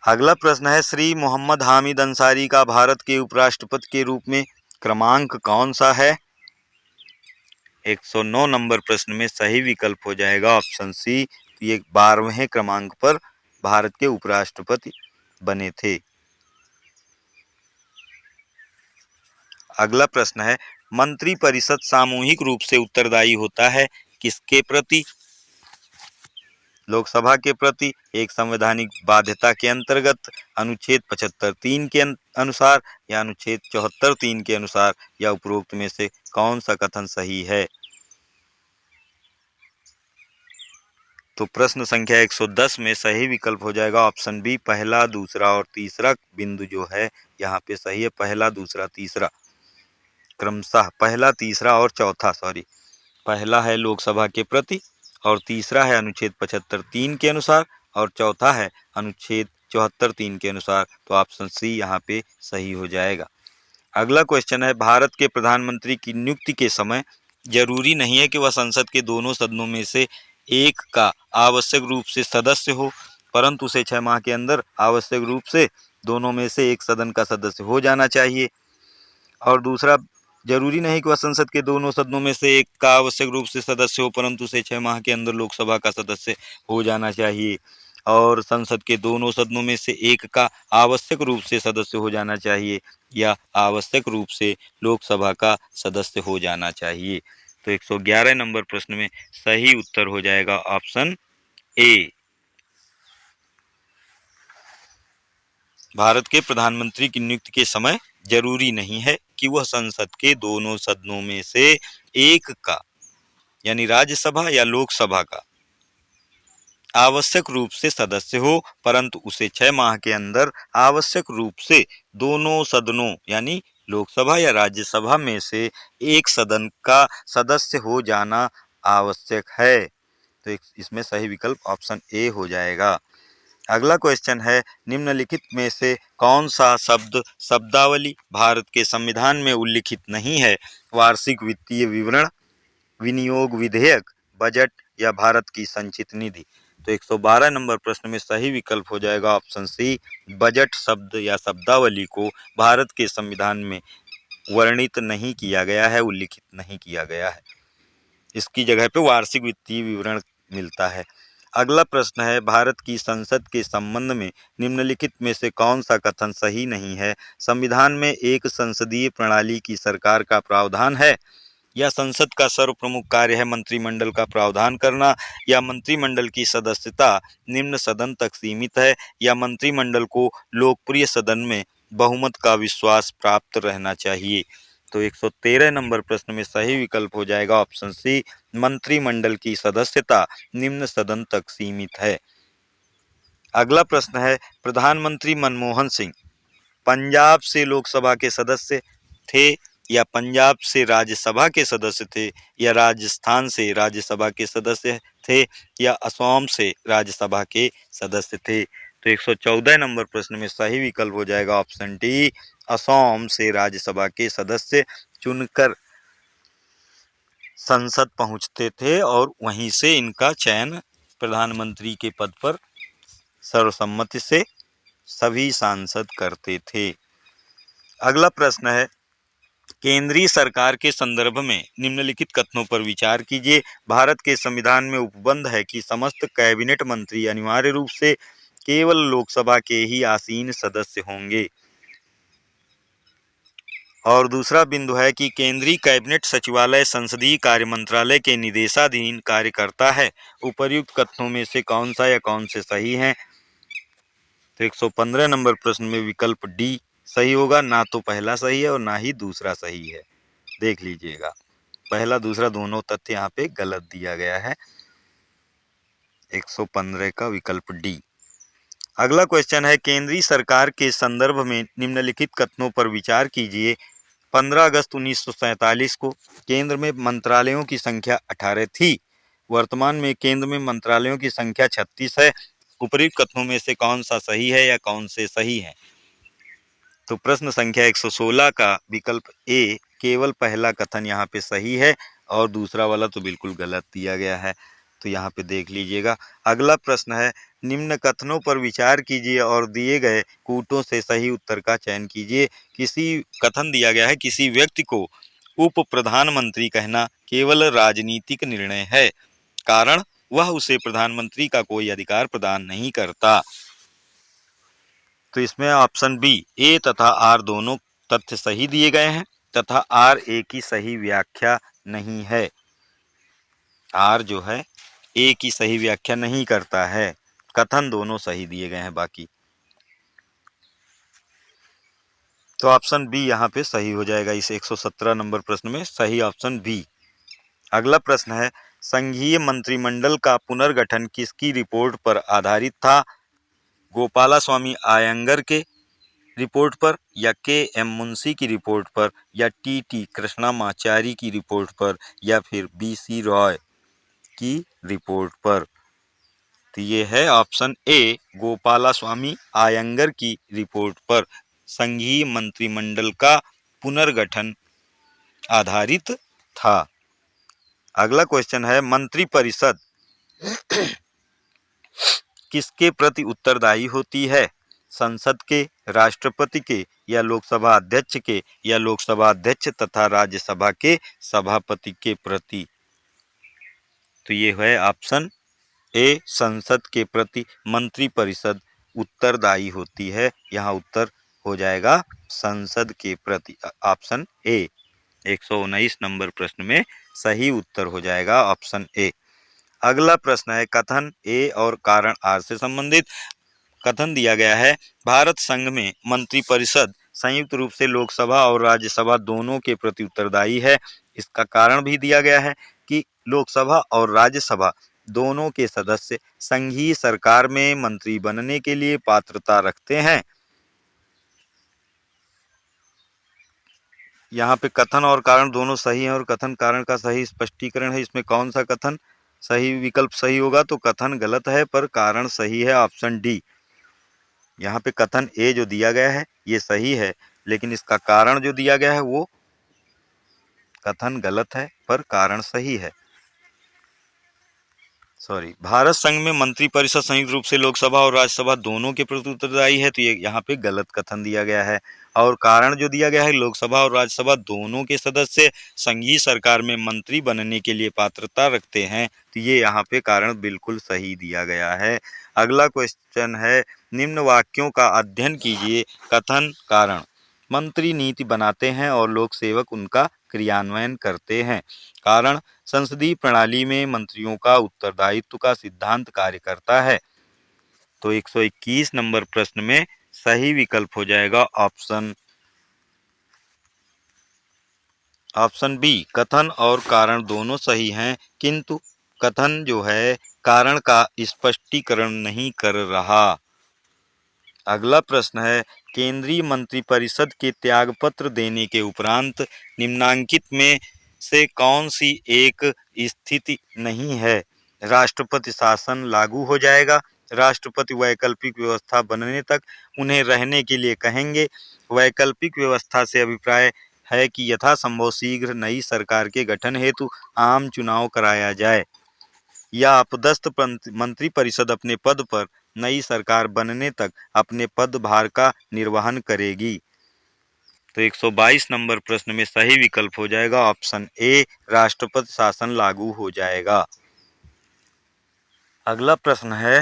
अगला प्रश्न है, श्री मोहम्मद हामिद अंसारी का भारत के उपराष्ट्रपति के रूप में क्रमांक कौन सा है? 109 नंबर प्रश्न में सही विकल्प हो जाएगा ऑप्शन सी। ये 12वें क्रमांक पर भारत के उपराष्ट्रपति बने थे। अगला प्रश्न है, मंत्रिपरिषद सामूहिक रूप से उत्तरदायी होता है किसके प्रति? लोकसभा के प्रति, एक संवैधानिक बाध्यता के अंतर्गत, अनुच्छेद 75(3) के अनुसार या अनुच्छेद 74(3) के अनुसार, या उपरोक्त में से कौन सा कथन सही है? तो प्रश्न संख्या 110 में सही विकल्प हो जाएगा ऑप्शन बी। पहला, दूसरा और तीसरा बिंदु जो है यहाँ पे सही है। पहला, दूसरा, तीसरा क्रमशः, पहला, तीसरा और चौथा, पहला है लोकसभा के प्रति और तीसरा है अनुच्छेद 75(3) के अनुसार और चौथा है अनुच्छेद 74(3) के अनुसार। तो ऑप्शन सी यहाँ पे सही हो जाएगा। अगला क्वेश्चन है, भारत के प्रधानमंत्री की नियुक्ति के समय जरूरी नहीं है कि वह संसद के दोनों सदनों में से एक का आवश्यक रूप से सदस्य हो, परंतु उसे 6 माह के अंदर आवश्यक रूप से दोनों में से एक सदन का सदस्य हो जाना चाहिए। और दूसरा, जरूरी नहीं कि वह संसद के दोनों सदनों में से एक का आवश्यक रूप से सदस्य हो, परंतु उसे 6 माह के अंदर लोकसभा का सदस्य हो जाना चाहिए। और संसद के दोनों सदनों में से एक का आवश्यक रूप से सदस्य हो जाना चाहिए या आवश्यक रूप से लोकसभा का सदस्य हो जाना चाहिए। तो 111 नंबर प्रश्न में सही उत्तर हो जाएगा ऑप्शन ए। भारत के प्रधानमंत्री की नियुक्ति के समय जरूरी नहीं है कि वह संसद के दोनों सदनों में से एक का, यानी राज्यसभा या लोकसभा का आवश्यक रूप से सदस्य हो, परंतु उसे 6 माह के अंदर आवश्यक रूप से दोनों सदनों यानी लोकसभा या राज्यसभा में से एक सदन का सदस्य हो जाना आवश्यक है। तो इसमें सही विकल्प ऑप्शन ए हो जाएगा। अगला क्वेश्चन है, निम्नलिखित में से कौन सा शब्द शब्दावली भारत के संविधान में उल्लिखित नहीं है? वार्षिक वित्तीय विवरण, विनियोग विधेयक, बजट या भारत की संचित निधि? तो 112 नंबर प्रश्न में सही विकल्प हो जाएगा ऑप्शन सी। बजट शब्द या शब्दावली को भारत के संविधान में वर्णित नहीं किया गया है, उल्लिखित नहीं किया गया है। इसकी जगह पे वार्षिक वित्तीय विवरण मिलता है। अगला प्रश्न है, भारत की संसद के संबंध में निम्नलिखित में से कौन सा कथन सही नहीं है? संविधान में एक संसदीय प्रणाली की सरकार का प्रावधान है, या संसद का सर्वप्रमुख कार्य है मंत्रिमंडल का प्रावधान करना, या मंत्रिमंडल की सदस्यता निम्न सदन तक सीमित है, या मंत्रिमंडल को लोकप्रिय सदन में बहुमत का विश्वास प्राप्त रहना चाहिए? तो 113 नंबर प्रश्न में सही विकल्प हो जाएगा ऑप्शन सी। मंत्रिमंडल की सदस्यता निम्न सदन तक सीमित है। अगला प्रश्न है, प्रधानमंत्री मनमोहन सिंह पंजाब से लोकसभा के सदस्य थे, या पंजाब से राज्यसभा के सदस्य थे, या राजस्थान से राज्यसभा के सदस्य थे, या असम से राज्यसभा के सदस्य थे? तो 114 नंबर प्रश्न में सही विकल्प हो जाएगा ऑप्शन डी। असम से राज्यसभा के सदस्य चुनकर संसद पहुंचते थे और वहीं से इनका चयन प्रधानमंत्री के पद पर सर्वसम्मति से सभी सांसद करते थे। अगला प्रश्न है, केंद्रीय सरकार के संदर्भ में निम्नलिखित कथनों पर विचार कीजिए। भारत के संविधान में उपबंध है कि समस्त कैबिनेट मंत्री अनिवार्य रूप से केवल लोकसभा के ही आसीन सदस्य होंगे। और दूसरा बिंदु है कि केंद्रीय कैबिनेट सचिवालय संसदीय कार्य मंत्रालय के निदेशाधीन कार्य करता है। उपर्युक्त कथनों में से कौन सा या कौन से सही हैं? तो 115 नंबर प्रश्न में विकल्प डी सही होगा। ना तो पहला सही है और ना ही दूसरा सही है। देख लीजिएगा, पहला दूसरा दोनों तथ्य यहाँ पे गलत दिया गया है। 115 का विकल्प डी। अगला क्वेश्चन है, केंद्रीय सरकार के संदर्भ में निम्नलिखित कथनों पर विचार कीजिए। 15 अगस्त 1947 को केंद्र में मंत्रालयों की संख्या 18 थी। वर्तमान में केंद्र में मंत्रालयों की संख्या 36 है। उपरोक्त कथनों में से कौन सा सही है या कौन से सही है? तो प्रश्न संख्या 116 का विकल्प ए केवल पहला कथन यहाँ पे सही है और दूसरा वाला तो बिल्कुल गलत दिया गया है। तो यहाँ पे देख लीजिएगा। अगला प्रश्न है, निम्न कथनों पर विचार कीजिए और दिए गए कूटों से सही उत्तर का चयन कीजिए। कथन दिया गया है, किसी व्यक्ति को उप प्रधानमंत्री कहना केवल राजनीतिक निर्णय है, कारण वह उसे प्रधानमंत्री का कोई अधिकार प्रदान नहीं करता। तो इसमें ऑप्शन बी ए तथा आर दोनों तथ्य सही दिए गए हैं तथा आर ए की सही व्याख्या नहीं है। आर जो है ए की सही व्याख्या नहीं करता है। कथन दोनों सही दिए गए हैं बाकी। तो ऑप्शन बी यहाँ पे सही हो जाएगा। इस 117 नंबर प्रश्न में सही ऑप्शन बी। अगला प्रश्न है, संघीय मंत्रिमंडल का पुनर्गठन किसकी रिपोर्ट पर आधारित था? गोपालास्वामी आयंगर के रिपोर्ट पर या के एम मुंशी की रिपोर्ट पर या टी कृष्णामाचारी की रिपोर्ट पर या फिर बी.सी. रॉय की रिपोर्ट पर? तो ये है ऑप्शन ए गोपालास्वामी आयंगर की रिपोर्ट पर संघीय मंत्रिमंडल का पुनर्गठन आधारित था। अगला क्वेश्चन है, मंत्रिपरिषद किसके प्रति उत्तरदायी होती है? संसद के, राष्ट्रपति के या लोकसभा अध्यक्ष के या लोकसभा अध्यक्ष तथा राज्यसभा के सभापति के प्रति? तो ये है ऑप्शन ए संसद के प्रति मंत्रिपरिषद उत्तरदायी होती है। यहाँ उत्तर हो जाएगा संसद के प्रति। ऑप्शन ए 119 नंबर प्रश्न में सही उत्तर हो जाएगा ऑप्शन ए। अगला प्रश्न है, कथन ए और कारण आर से संबंधित। कथन दिया गया है, भारत संघ में मंत्रिपरिषद संयुक्त रूप से लोकसभा और राज्यसभा दोनों के प्रति उत्तरदायी है। इसका कारण भी दिया गया है कि लोकसभा और राज्यसभा दोनों के सदस्य संघीय सरकार में मंत्री बनने के लिए पात्रता रखते हैं। यहाँ पे कथन और कारण दोनों सही हैं और कथन कारण का सही स्पष्टीकरण है। इसमें कौन सा कथन सही विकल्प सही होगा? तो कथन गलत है पर कारण सही है, ऑप्शन डी। यहाँ पे कथन ए जो दिया गया है ये सही है, लेकिन इसका कारण जो दिया गया है वो कथन गलत है पर कारण सही है। भारत संघ में मंत्रिपरिषद संयुक्त रूप से लोकसभा और राज्यसभा दोनों के प्रति उत्तरदायी है, तो ये यहाँ पे गलत कथन दिया गया है। और कारण जो दिया गया है, लोकसभा और राज्यसभा दोनों के सदस्य संघीय सरकार में मंत्री बनने के लिए पात्रता रखते हैं, तो ये यहाँ पे कारण बिल्कुल सही दिया गया है। अगला क्वेश्चन है, निम्न वाक्यों का अध्ययन कीजिए। कथन कारण, मंत्री नीति बनाते हैं और लोक सेवक उनका क्रियान्वयन करते हैं। कारण, संसदीय प्रणाली में मंत्रियों का उत्तरदायित्व का सिद्धांत कार्य करता है। तो 121 नंबर प्रश्न में सही विकल्प हो जाएगा ऑप्शन बी। कथन और कारण दोनों सही हैं, किंतु कथन जो है कारण का स्पष्टीकरण नहीं कर रहा। अगला प्रश्न है, केंद्रीय मंत्रिपरिषद के त्यागपत्र देने के उपरांत निम्नांकित में से कौन सी एक स्थिति नहीं है? राष्ट्रपति शासन लागू हो जाएगा, राष्ट्रपति वैकल्पिक व्यवस्था बनने तक उन्हें रहने के लिए कहेंगे, वैकल्पिक व्यवस्था से अभिप्राय है कि यथासंभव शीघ्र नई सरकार के गठन हेतु आम चुनाव कराया जाए, या अपदस्थ मंत्रिपरिषद अपने पद पर नई सरकार बनने तक अपने पदभार का निर्वहन करेगी। तो 122 नंबर प्रश्न में सही विकल्प हो जाएगा ऑप्शन ए, राष्ट्रपति शासन लागू हो जाएगा। अगला प्रश्न है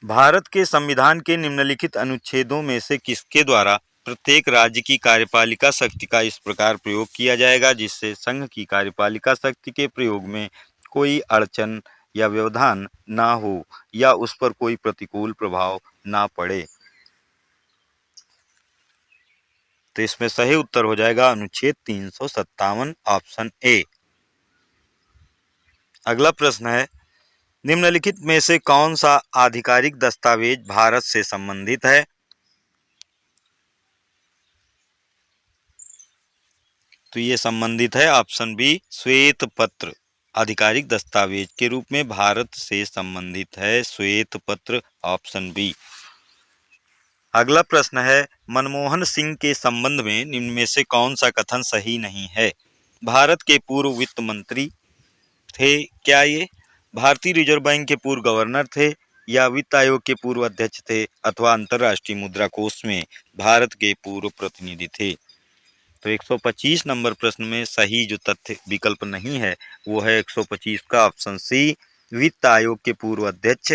भारत के संविधान के निम्नलिखित अनुच्छेदों में से किसके द्वारा प्रत्येक राज्य की कार्यपालिका शक्ति का इस प्रकार प्रयोग किया जाएगा जिससे संघ की कार्यपालिका शक्ति के प्रयोग में कोई अड़चन या व्यवधान ना हो या उस पर कोई प्रतिकूल प्रभाव ना पड़े। तो इसमें सही उत्तर हो जाएगा अनुच्छेद 357 ऑप्शन ए। अगला प्रश्न है निम्नलिखित में से कौन सा आधिकारिक दस्तावेज भारत से संबंधित है? तो ये संबंधित है ऑप्शन बी, श्वेत पत्र। आधिकारिक दस्तावेज के रूप में भारत से संबंधित है श्वेत पत्र, ऑप्शन बी। अगला प्रश्न है मनमोहन सिंह के संबंध में निम्न में से कौन सा कथन सही नहीं है? भारत के पूर्व वित्त मंत्री थे क्या ये? भारतीय रिजर्व बैंक के पूर्व गवर्नर थे या वित्त आयोग के पूर्व अध्यक्ष थे अथवा अंतर्राष्ट्रीय मुद्रा कोष में भारत के पूर्व प्रतिनिधि थे? तो 125 नंबर प्रश्न में सही जो तथ्य विकल्प नहीं है वो है 125 का ऑप्शन सी, वित्त आयोग के पूर्व अध्यक्ष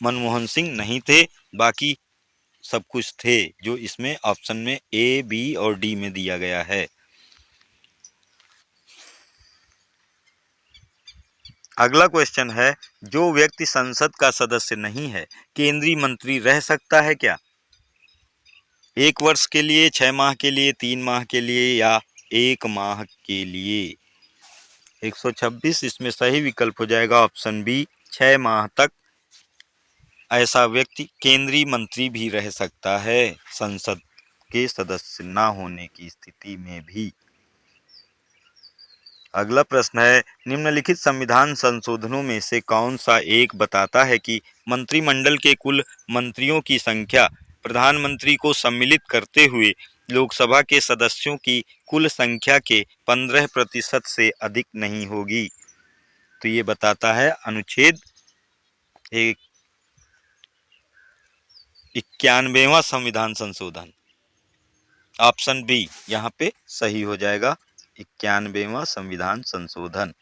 मनमोहन सिंह नहीं थे, बाकी सब कुछ थे जो इसमें ऑप्शन में ए, बी और डी में दिया गया है। अगला क्वेश्चन है जो व्यक्ति संसद का सदस्य नहीं है केंद्रीय मंत्री रह सकता है क्या? 1 वर्ष के लिए, 6 माह के लिए, 3 माह के लिए या 1 माह के लिए? 126 इसमें सही विकल्प हो जाएगा ऑप्शन बी, 6 माह तक ऐसा व्यक्ति केंद्रीय मंत्री भी रह सकता है संसद के सदस्य ना होने की स्थिति में भी। अगला प्रश्न है निम्नलिखित संविधान संशोधनों में से कौन सा एक बताता है कि मंत्रिमंडल के कुल मंत्रियों की संख्या प्रधानमंत्री को सम्मिलित करते हुए लोकसभा के सदस्यों की कुल संख्या के 15% से अधिक नहीं होगी? तो ये बताता है अनुच्छेद 91वां संविधान संशोधन, ऑप्शन बी यहाँ पे सही हो जाएगा 91वां संविधान संशोधन।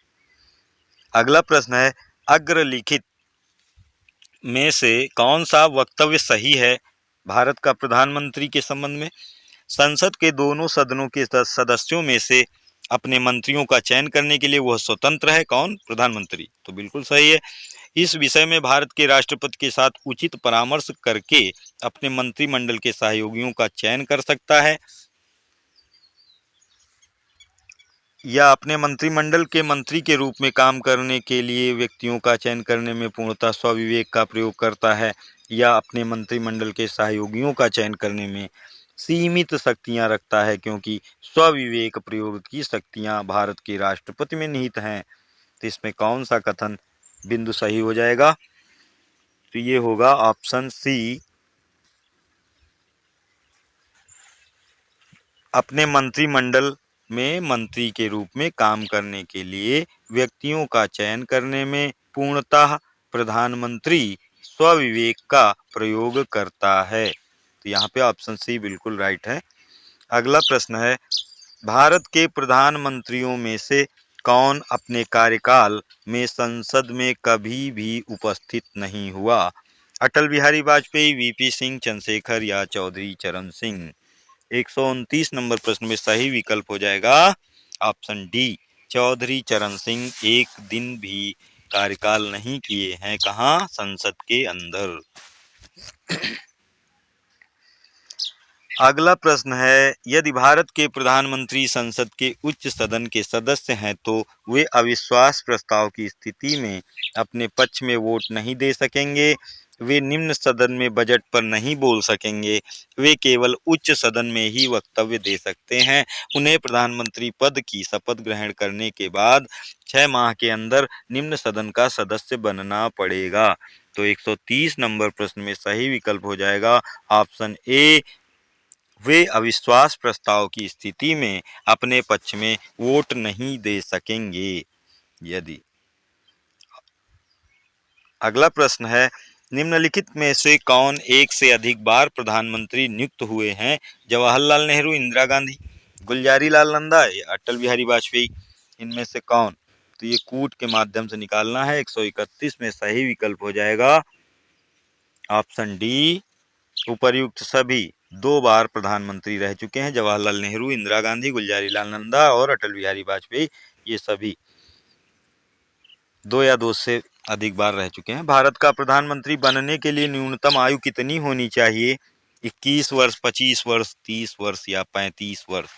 अगला प्रश्न है अग्रलिखित में से कौन सा वक्तव्य सही है भारत का प्रधानमंत्री के संबंध में? संसद के दोनों सदनों के सदस्यों में से अपने मंत्रियों का चयन करने के लिए वह स्वतंत्र है, कौन? प्रधानमंत्री। तो बिल्कुल सही है। इस विषय में भारत के राष्ट्रपति के साथ उचित परामर्श करके अपने मंत्रिमंडल के सहयोगियों का चयन कर सकता है या अपने मंत्रिमंडल के मंत्री के रूप में काम करने के लिए व्यक्तियों का चयन करने में पूर्णतः स्वविवेक का प्रयोग करता है या अपने मंत्रिमंडल के सहयोगियों का चयन करने में सीमित शक्तियां रखता है क्योंकि स्वविवेक प्रयोग की शक्तियां भारत के राष्ट्रपति में निहित हैं। तो इसमें कौन सा कथन बिंदु सही हो जाएगा? तो ये होगा ऑप्शन सी, अपने मंत्रिमंडल में मंत्री के रूप में काम करने के लिए व्यक्तियों का चयन करने में पूर्णतः प्रधानमंत्री स्वविवेक का प्रयोग करता है। तो यहाँ पे ऑप्शन सी बिल्कुल राइट है। अगला प्रश्न है भारत के प्रधानमंत्रियों में से कौन अपने कार्यकाल में संसद में कभी भी उपस्थित नहीं हुआ? अटल बिहारी वाजपेयी, वीपी सिंह, चंद्रशेखर या चौधरी चरण सिंह? 129 नंबर प्रश्न में सही विकल्प हो जाएगा ऑप्शन डी, चौधरी चरण सिंह एक दिन भी कार्यकाल नहीं किए हैं, कहाँ? संसद के अंदर। अगला प्रश्न है यदि भारत के प्रधानमंत्री संसद के उच्च सदन के सदस्य हैं तो वे अविश्वास प्रस्ताव की स्थिति में अपने पक्ष में वोट नहीं दे सकेंगे, वे निम्न सदन में बजट पर नहीं बोल सकेंगे, वे केवल उच्च सदन में ही वक्तव्य दे सकते हैं, उन्हें प्रधानमंत्री पद की शपथ ग्रहण करने के बाद 6 माह के अंदर निम्न सदन का सदस्य बनना पड़ेगा। तो 130 नंबर प्रश्न में सही विकल्प हो जाएगा ऑप्शन ए, वे अविश्वास प्रस्ताव की स्थिति में अपने पक्ष में वोट नहीं दे सकेंगे। यदि अगला प्रश्न है निम्नलिखित में से कौन एक से अधिक बार प्रधानमंत्री नियुक्त हुए हैं? जवाहरलाल नेहरू, इंदिरा गांधी, गुलजारी लाल नंदा या अटल बिहारी वाजपेयी? इनमें से कौन? तो ये कूट के माध्यम से निकालना है। 131 में सही विकल्प हो जाएगा ऑप्शन डी। उपर्युक्त सभी 2 बार प्रधानमंत्री रह चुके हैं। जवाहरलाल नेहरू, इंदिरा गांधी, गुलजारी लाल नंदा और अटल बिहारी वाजपेयी, ये सभी 2 या 2 से अधिक बार रह चुके हैं। भारत का प्रधानमंत्री बनने के लिए न्यूनतम आयु कितनी होनी चाहिए? 21 वर्ष, 25 वर्ष, 30 वर्ष या 35 वर्ष?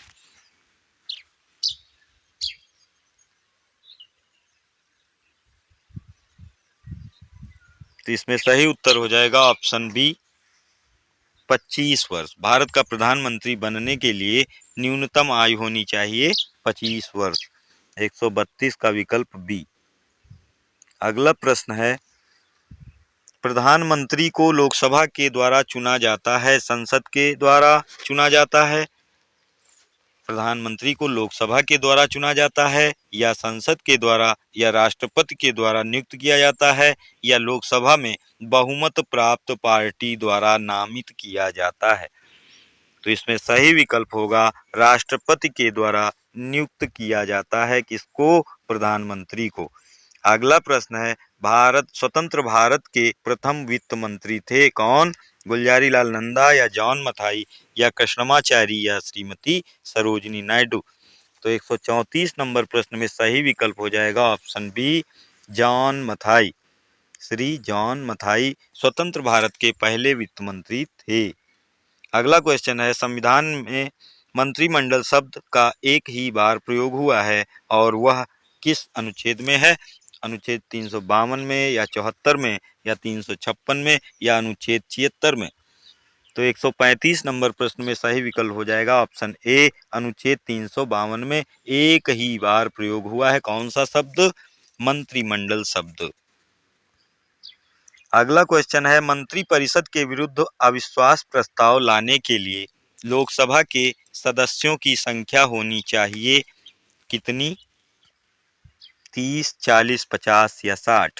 तो इसमें सही उत्तर हो जाएगा ऑप्शन बी, 25 वर्ष। भारत का प्रधानमंत्री बनने के लिए न्यूनतम आयु होनी चाहिए 25 वर्ष। 132 का विकल्प बी। अगला प्रश्न है, प्रधानमंत्री को लोकसभा के द्वारा चुना जाता है, संसद के द्वारा चुना जाता है? प्रधानमंत्री को लोकसभा के द्वारा चुना जाता है या संसद के द्वारा या राष्ट्रपति के द्वारा नियुक्त किया जाता है या लोकसभा में बहुमत प्राप्त पार्टी द्वारा नामित किया जाता है? तो इसमें सही विकल्प होगा राष्ट्रपति के द्वारा नियुक्त किया जाता है। किसको? प्रधानमंत्री को। अगला प्रश्न है, स्वतंत्र भारत के प्रथम वित्त मंत्री थे कौन? गुलजारी लाल नंदा या जॉन मथाई या कृष्णमाचारी या श्रीमती सरोजिनी नायडू? तो 134 नंबर प्रश्न में सही विकल्प हो जाएगा option B, John Mathai. Shri John Mathai स्वतंत्र भारत के पहले वित्त मंत्री थे। अगला क्वेश्चन है, संविधान में मंत्रिमंडल शब्द का एक ही बार प्रयोग हुआ है और वह किस अनुच्छेद में है? अनुच्छेद 352 में या 74 में या 356 में या अनुच्छेद 76 में? तो 135 नंबर प्रश्न में सही विकल्प हो जाएगा ऑप्शन ए, अनुच्छेद 352 में एक ही बार प्रयोग हुआ है। कौन सा शब्द? मंत्रिमंडल शब्द। अगला क्वेश्चन है, मंत्रिपरिषद के विरुद्ध अविश्वास प्रस्ताव लाने के लिए लोकसभा के सदस्यों की संख्या होनी चाहिए कितनी? 30, 40, 50 या 60?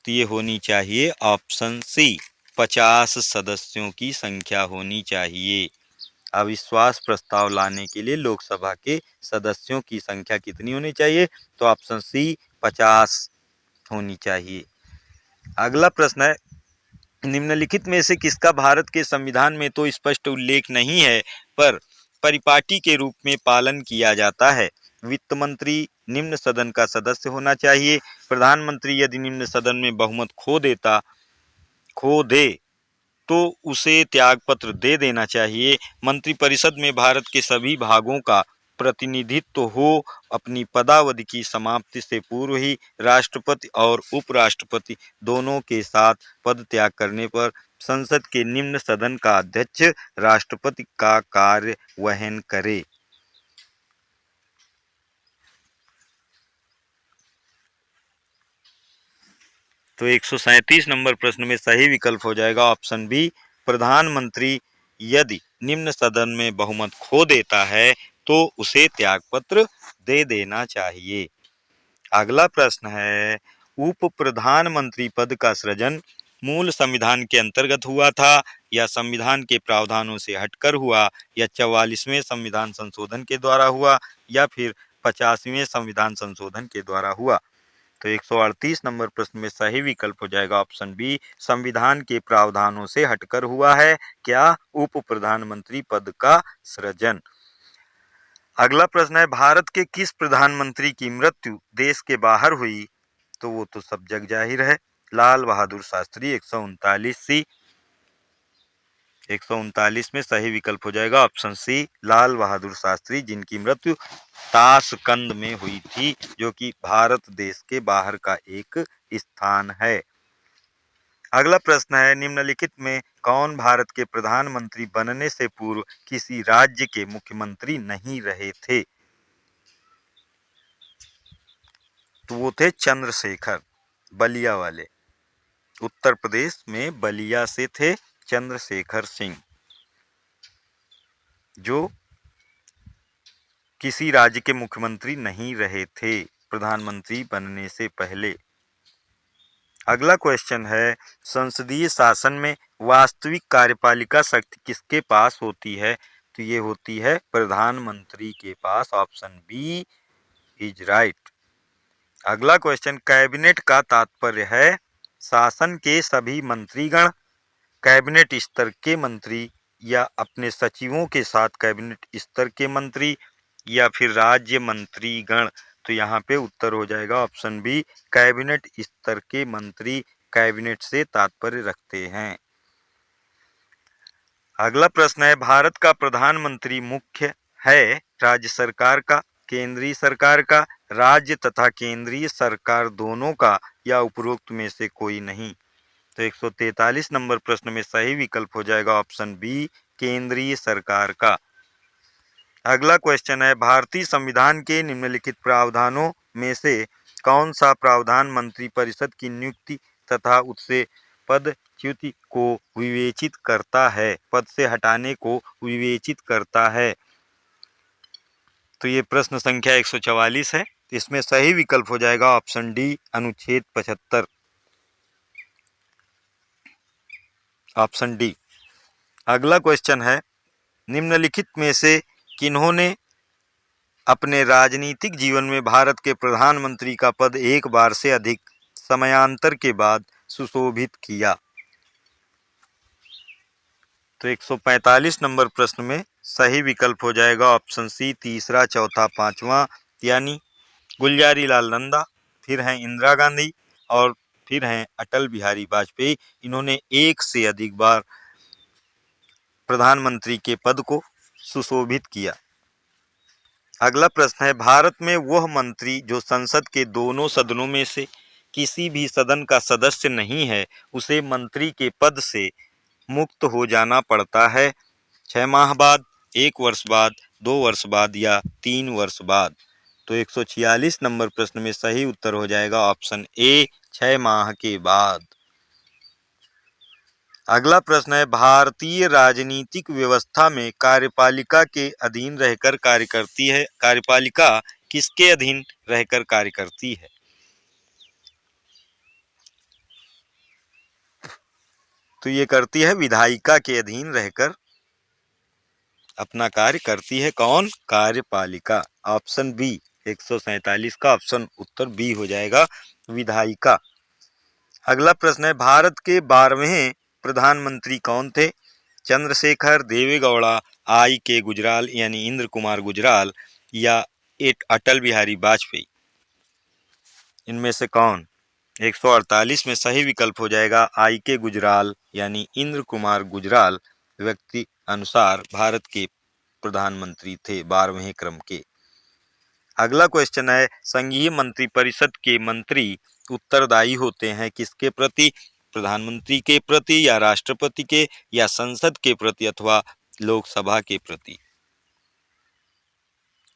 तो ये होनी चाहिए ऑप्शन सी, 50 सदस्यों की संख्या होनी चाहिए। अविश्वास प्रस्ताव लाने के लिए लोकसभा के सदस्यों की संख्या कितनी होनी चाहिए? तो ऑप्शन सी, 50 होनी चाहिए। अगला प्रश्न है, निम्नलिखित में से किसका भारत के संविधान में तो स्पष्ट उल्लेख नहीं है पर परिपाटी के रूप में पालन किया जाता है? वित्त मंत्री निम्न सदन का सदस्य होना चाहिए। प्रधानमंत्री यदि निम्न सदन में बहुमत खो दे तो उसे त्यागपत्र दे देना चाहिए। मंत्रिपरिषद में भारत के सभी भागों का प्रतिनिधित्व हो। अपनी पदावधि की समाप्ति से पूर्व ही राष्ट्रपति और उपराष्ट्रपति दोनों के साथ पद त्याग करने पर संसद के निम्न सदन का अध्यक्ष राष्ट्रपति का कार्य वहन करे। तो 137 नंबर प्रश्न में सही विकल्प हो जाएगा ऑप्शन बी, प्रधानमंत्री यदि निम्न सदन में बहुमत खो देता है तो उसे त्यागपत्र दे देना चाहिए। अगला प्रश्न है, उप प्रधानमंत्री पद का सृजन मूल संविधान के अंतर्गत हुआ था या संविधान के प्रावधानों से हटकर हुआ या 44वें संविधान संशोधन के द्वारा हुआ या फिर 85वें संविधान संशोधन के द्वारा हुआ? तो 138 नंबर प्रश्न में सही विकल्प हो जाएगा ऑप्शन बी, संविधान के प्रावधानों से हटकर हुआ है क्या? उप प्रधानमंत्री पद का सृजन। अगला प्रश्न है, भारत के किस प्रधानमंत्री की मृत्यु देश के बाहर हुई? तो वो तो सब जग जाहिर है, लाल बहादुर शास्त्री। 139 सी, 139 में सही विकल्प हो जाएगा ऑप्शन सी, लाल बहादुर शास्त्री, जिनकी मृत्यु ताशकंद में हुई थी, जो कि भारत देश के बाहर का एक स्थान है। अगला प्रश्न है, निम्नलिखित में कौन भारत के प्रधानमंत्री बनने से पूर्व किसी राज्य के मुख्यमंत्री नहीं रहे थे? तो वो थे चंद्रशेखर, बलिया वाले। उत्तर प्रदेश में बलिया से थे चंद्रशेखर सिंह, जो किसी राज्य के मुख्यमंत्री नहीं रहे थे प्रधानमंत्री बनने से पहले। अगला क्वेश्चन है, संसदीय शासन में वास्तविक कार्यपालिका शक्ति किसके पास होती है? तो ये होती है प्रधानमंत्री के पास। Option B is right. अगला क्वेश्चन, कैबिनेट का तात्पर्य है शासन के सभी मंत्रीगण, कैबिनेट स्तर के मंत्री, या अपने सचिवों के साथ कैबिनेट स्तर के मंत्री, या फिर राज्य मंत्रीगण। तो यहाँ पे उत्तर हो जाएगा ऑप्शन बी, कैबिनेट स्तर के मंत्री कैबिनेट से तात्पर्य रखते हैं। अगला प्रश्न है, भारत का प्रधानमंत्री मुख्य है राज्य सरकार का, केंद्रीय सरकार का, राज्य तथा केंद्रीय सरकार दोनों का, या उपरोक्त में से कोई नहीं? तो 143 नंबर प्रश्न में सही विकल्प हो जाएगा ऑप्शन बी, केंद्रीय सरकार का। अगला क्वेश्चन है, भारतीय संविधान के निम्नलिखित प्रावधानों में से कौन सा प्रावधान मंत्रिपरिषद की नियुक्ति तथा उससे पदच्युति को विवेचित करता है, पद से हटाने को विवेचित करता है? तो ये प्रश्न संख्या 144 है। इसमें सही विकल्प हो जाएगा ऑप्शन डी, अनुच्छेद 75। Option D. अगला क्वेश्चन है, निम्नलिखित में से किन्होंने अपने राजनीतिक जीवन में भारत के प्रधानमंत्री का पद एक बार से अधिक समयांतर के बाद सुशोभित किया? तो 145 नंबर प्रश्न में सही विकल्प हो जाएगा ऑप्शन सी, तीसरा, चौथा, पांचवा, यानी गुलजारी लाल नंदा, फिर हैं इंदिरा गांधी, और फिर हैं अटल बिहारी वाजपेयी। इन्होंने एक से अधिक बार प्रधानमंत्री के पद को सुशोभित किया। अगला प्रश्न है, भारत में वह मंत्री जो संसद के दोनों सदनों में से किसी भी सदन का सदस्य नहीं है, उसे मंत्री के पद से मुक्त हो जाना पड़ता है 6 माह बाद, 1 वर्ष बाद, 2 वर्ष बाद, या 3 वर्ष बाद? तो 146 नंबर प्रश्न में सही उत्तर हो जाएगा ऑप्शन ए, 6 माह के बाद। अगला प्रश्न है, भारतीय राजनीतिक व्यवस्था में कार्यपालिका के अधीन रहकर कार्य करती है, कार्यपालिका किसके अधीन रहकर कार्य करती है? तो ये करती है विधायिका के अधीन रहकर अपना कार्य करती है। कौन? कार्यपालिका। ऑप्शन बी, 147 का ऑप्शन उत्तर बी हो जाएगा, विधायिका। अगला प्रश्न है, भारत के 12वें प्रधानमंत्री कौन थे? चंद्रशेखर, देवेगौड़ा, आई के गुजराल यानी इंद्र कुमार गुजराल, या अटल बिहारी वाजपेयी? इनमें से कौन? 148 में सही विकल्प हो जाएगा आई के गुजराल यानी इंद्र कुमार गुजराल व्यक्ति अनुसार भारत के प्रधानमंत्री थे 12वें क्रम के। अगला क्वेश्चन है, संघीय मंत्रिपरिषद के मंत्री उत्तरदायी होते हैं किसके प्रति? प्रधानमंत्री के प्रति, या राष्ट्रपति के, या संसद के प्रति, अथवा लोकसभा के प्रति?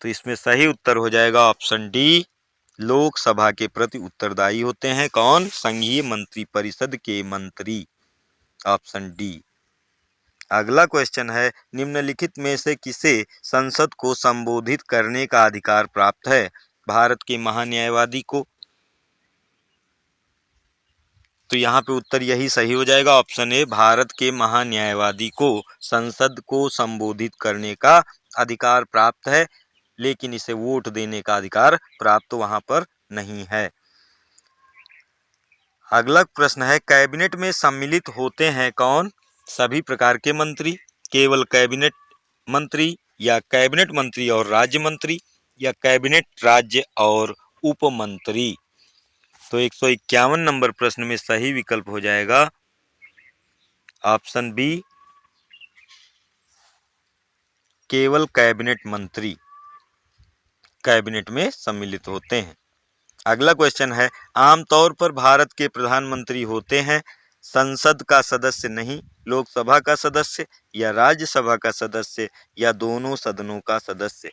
तो इसमें सही उत्तर हो जाएगा ऑप्शन डी, लोकसभा के प्रति उत्तरदायी होते हैं। कौन? संघीय मंत्रिपरिषद के मंत्री। Option D. अगला क्वेश्चन है, निम्नलिखित में से किसे संसद को संबोधित करने का अधिकार प्राप्त है? भारत के महान्यायवादी को? तो यहाँ पे उत्तर यही सही हो जाएगा ऑप्शन ए, भारत के महान्यायवादी को संसद को संबोधित करने का अधिकार प्राप्त है, लेकिन इसे वोट देने का अधिकार प्राप्त वहां पर नहीं है। अगला प्रश्न है, कैबिनेट में सम्मिलित होते हैं कौन? सभी प्रकार के मंत्री, केवल कैबिनेट मंत्री, या कैबिनेट मंत्री और राज्य मंत्री, या कैबिनेट राज्य और उप मंत्री? तो 151 नंबर प्रश्न में सही विकल्प हो जाएगा ऑप्शन बी, केवल कैबिनेट मंत्री कैबिनेट में सम्मिलित होते हैं। अगला क्वेश्चन है, आमतौर पर भारत के प्रधानमंत्री होते हैं संसद का सदस्य नहीं, लोकसभा का सदस्य, या राज्यसभा का सदस्य, या दोनों सदनों का सदस्य?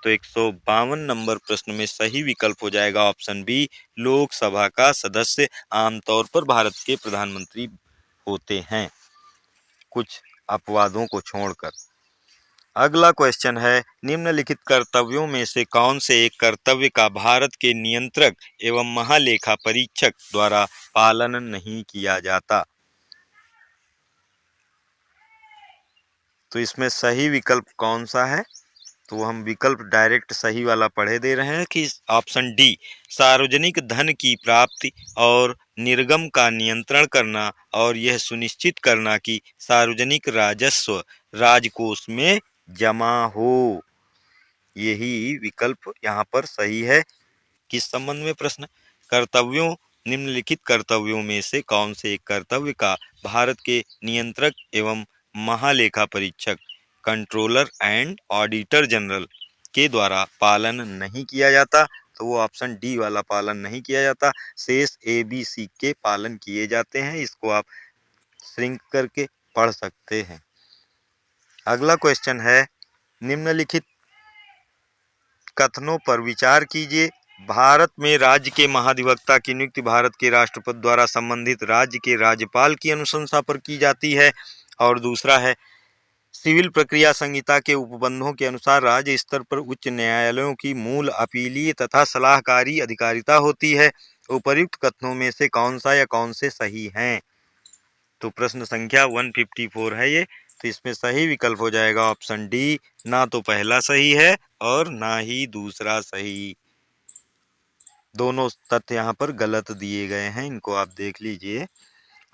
तो 152 नंबर प्रश्न में सही विकल्प हो जाएगा ऑप्शन बी, लोकसभा का सदस्य आमतौर पर भारत के प्रधानमंत्री होते हैं, कुछ अपवादों को छोड़कर। अगला क्वेश्चन है, निम्नलिखित कर्तव्यों में से कौन से एक कर्तव्य का भारत के नियंत्रक एवं महालेखा परीक्षक द्वारा पालन नहीं किया जाता? तो इसमें सही विकल्प कौन सा है? तो हम विकल्प डायरेक्ट सही वाला पढ़े दे रहे हैं कि ऑप्शन डी, सार्वजनिक धन की प्राप्ति और निर्गम का नियंत्रण करना और यह सुनिश्चित करना कि सार्वजनिक राजस्व राजकोष में जमा हो। यही विकल्प यहाँ पर सही है। किस संबंध में प्रश्न? कर्तव्यों, निम्नलिखित कर्तव्यों में से कौन से एक कर्तव्य का भारत के नियंत्रक एवं महालेखा परीक्षक कंट्रोलर एंड ऑडिटर जनरल के द्वारा पालन नहीं किया जाता? तो वो ऑप्शन डी वाला पालन नहीं किया जाता। शेष ABC के पालन किए जाते हैं। इसको आप श्रिंक करके पढ़ सकते हैं। अगला क्वेश्चन है, निम्नलिखित कथनों पर विचार कीजिए। भारत में राज्य के महाधिवक्ता की नियुक्ति भारत के राष्ट्रपति द्वारा संबंधित राज्य के राज्यपाल की अनुशंसा पर की जाती है। और दूसरा है, सिविल प्रक्रिया संहिता के उपबंधों के अनुसार राज्य स्तर पर उच्च न्यायालयों की मूल अपीलीय तथा सलाहकारी अधिकारिता होती है। उपर्युक्त कथनों में से कौन सा या कौन से सही हैं? तो प्रश्न संख्या 154 है ये। तो इसमें सही विकल्प हो जाएगा ऑप्शन डी। ना तो पहला सही है और ना ही दूसरा सही। दोनों तथ्य यहाँ पर गलत दिए गए हैं, इनको आप देख लीजिए।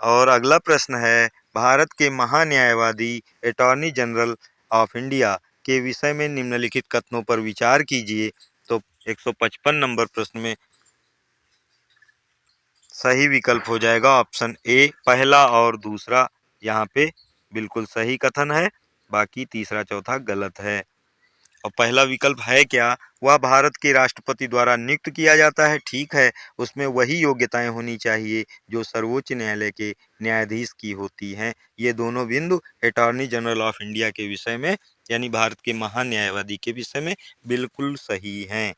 और अगला प्रश्न है, भारत के महान्यायवादी अटॉर्नी जनरल ऑफ इंडिया के विषय में निम्नलिखित कथनों पर विचार कीजिए। तो 155 नंबर प्रश्न में सही विकल्प हो जाएगा ऑप्शन ए। पहला और दूसरा यहाँ पे बिल्कुल सही कथन है, बाकी तीसरा चौथा गलत है। और पहला विकल्प है क्या? वह भारत के राष्ट्रपति द्वारा नियुक्त किया जाता है। ठीक है, उसमें वही योग्यताएं होनी चाहिए जो सर्वोच्च न्यायालय के न्यायाधीश की होती हैं। ये दोनों बिंदु अटॉर्नी जनरल ऑफ इंडिया के विषय में यानी भारत के महान्यायवादी के विषय में बिल्कुल सही हैं।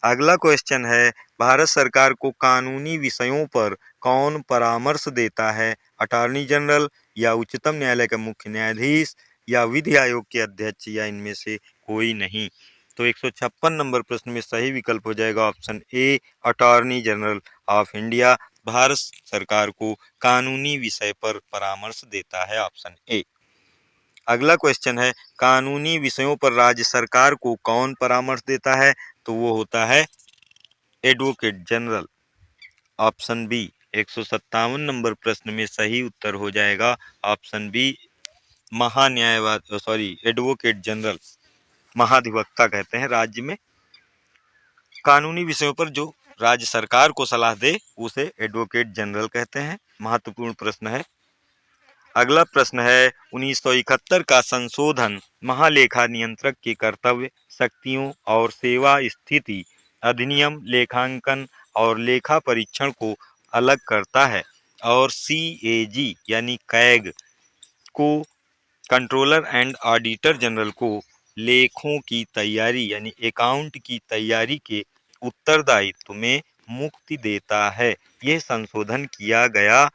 अगला क्वेश्चन है, भारत सरकार को कानूनी विषयों पर कौन परामर्श देता है? अटॉर्नी जनरल या उच्चतम न्यायालय का मुख्य न्यायाधीश या विधि आयोग के अध्यक्ष या इनमें से कोई नहीं? तो 156 नंबर प्रश्न में सही विकल्प हो जाएगा option A. Attorney general of India Bharat सरकार को कानूनी विषय पर परामर्श देता है, ऑप्शन ए। अगला क्वेश्चन है, कानूनी विषयों पर राज्य सरकार को कौन परामर्श देता है? तो वो होता है advocate general, option B. 157 number प्रश्न में सही उत्तर हो जाएगा ऑप्शन बी, एडवोकेट जनरल। महाधिवक्ता कहते हैं राज्य में कानूनी विषयों पर जो राज्य सरकार को सलाह दे उसे एडवोकेट जनरल कहते हैं। महत्वपूर्ण प्रश्न है। अगला प्रश्न है, 1971 का संशोधन महालेखा नियंत्रक के कर्तव्य, शक्तियों और सेवा स्थिति अधिनियम लेखांकन और लेखा परीक्षण को अलग करता है और CAG यानी कैग को कंट्रोलर एंड ऑडिटर जनरल को लेखों की तैयारी यानी अकाउंट की तैयारी के उत्तरदायित्व में मुक्ति देता है। यह संशोधन किया गया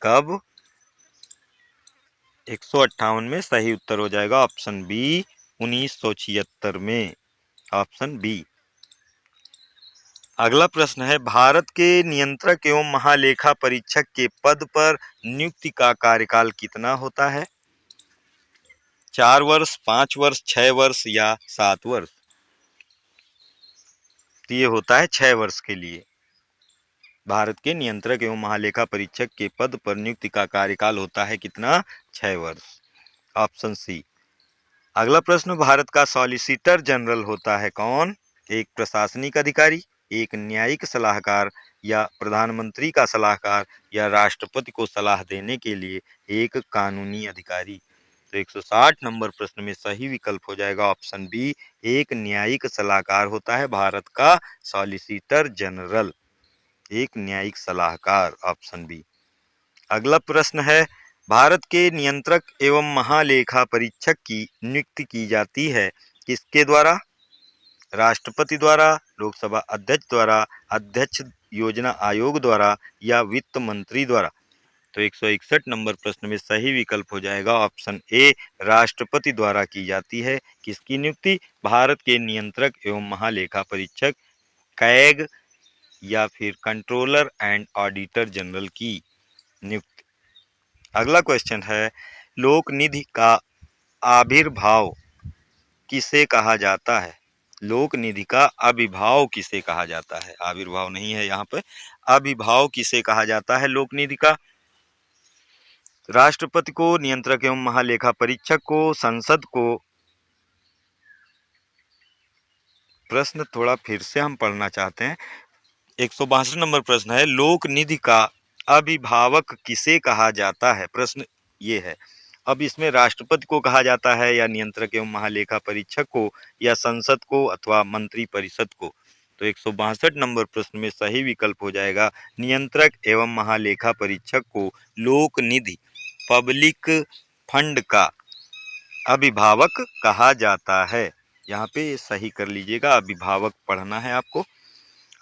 कब? 158 में सही उत्तर हो जाएगा ऑप्शन बी, 1976 में, ऑप्शन बी। अगला प्रश्न है, भारत के नियंत्रक एवं महालेखा परीक्षक के पद पर नियुक्ति का कार्यकाल कितना होता है? 4 वर्ष, 5 वर्ष, 6 वर्ष या 7 वर्ष? तो ये होता है 6 वर्ष के लिए। भारत के नियंत्रक एवं महालेखा परीक्षक के पद पर नियुक्ति का कार्यकाल होता है कितना? 6 वर्ष, ऑप्शन सी। अगला प्रश्न, भारत का सॉलिसिटर जनरल होता है कौन? एक प्रशासनिक अधिकारी, एक न्यायिक सलाहकार या प्रधानमंत्री का सलाहकार या राष्ट्रपति को सलाह देने के लिए एक कानूनी अधिकारी? तो 160 नंबर प्रश्न में सही विकल्प हो जाएगा ऑप्शन बी, एक न्यायिक सलाहकार होता है भारत का सॉलिसिटर जनरल, एक न्यायिक सलाहकार, ऑप्शन बी। अगला प्रश्न है, भारत के नियंत्रक एवं महालेखा परीक्षक की नियुक्ति की जाती है किसके द्वारा? राष्ट्रपति द्वारा, लोकसभा अध्यक्ष द्वारा, अध्यक्ष योजना आयोग द्वारा या वित्त मंत्री द्वारा? तो 161 नंबर प्रश्न में सही विकल्प हो जाएगा ऑप्शन ए, राष्ट्रपति द्वारा की जाती है। किसकी नियुक्ति? भारत के नियंत्रक एवं महालेखा परीक्षक कैग या फिर कंट्रोलर एंड ऑडिटर जनरल की नियुक्ति। अगला क्वेश्चन है, लोक निधि का आविर्भाव किसे कहा जाता है? लोक निधि का आविर्भाव किसे कहा जाता है? आविर्भाव नहीं है यहाँ पे, आविर्भाव किसे कहा जाता है लोक निधि का? राष्ट्रपति को, नियंत्रक एवं महालेखा परीक्षक को, संसद को। प्रश्न थोड़ा फिर से हम पढ़ना चाहते हैं। 162 नंबर प्रश्न है, लोक निधि का अभिभावक किसे कहा जाता है? प्रश्न ये है। अब इसमें राष्ट्रपति को कहा जाता है या नियंत्रक एवं महालेखा परीक्षक को या संसद को अथवा मंत्री परिषद को? तो 162 नंबर प्रश्न में सही विकल्प हो जाएगा नियंत्रक एवं महालेखा परीक्षक को लोक निधि पब्लिक फंड का अभिभावक कहा जाता है। यहाँ पे सही कर लीजिएगा, अभिभावक पढ़ना है आपको।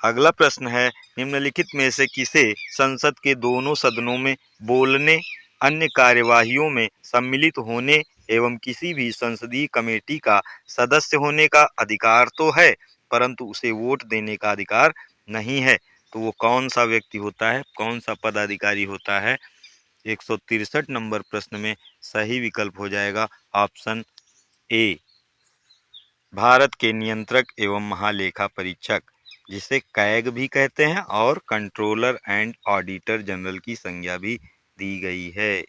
अगला प्रश्न है, निम्नलिखित में से किसे संसद के दोनों सदनों में बोलने, अन्य कार्यवाहियों में सम्मिलित होने एवं किसी भी संसदीय कमेटी का सदस्य होने का अधिकार तो है, परंतु उसे वोट देने का अधिकार नहीं है? तो वो कौन सा व्यक्ति होता है, कौन सा पदाधिकारी होता है? 163 नंबर प्रश्न में सही विकल्प हो जाएगा ऑप्शन ए, भारत के नियंत्रक एवं महालेखा परीक्षक, जिसे कैग भी कहते हैं और कंट्रोलर एंड ऑडिटर जनरल की संज्ञा भी दी गई है।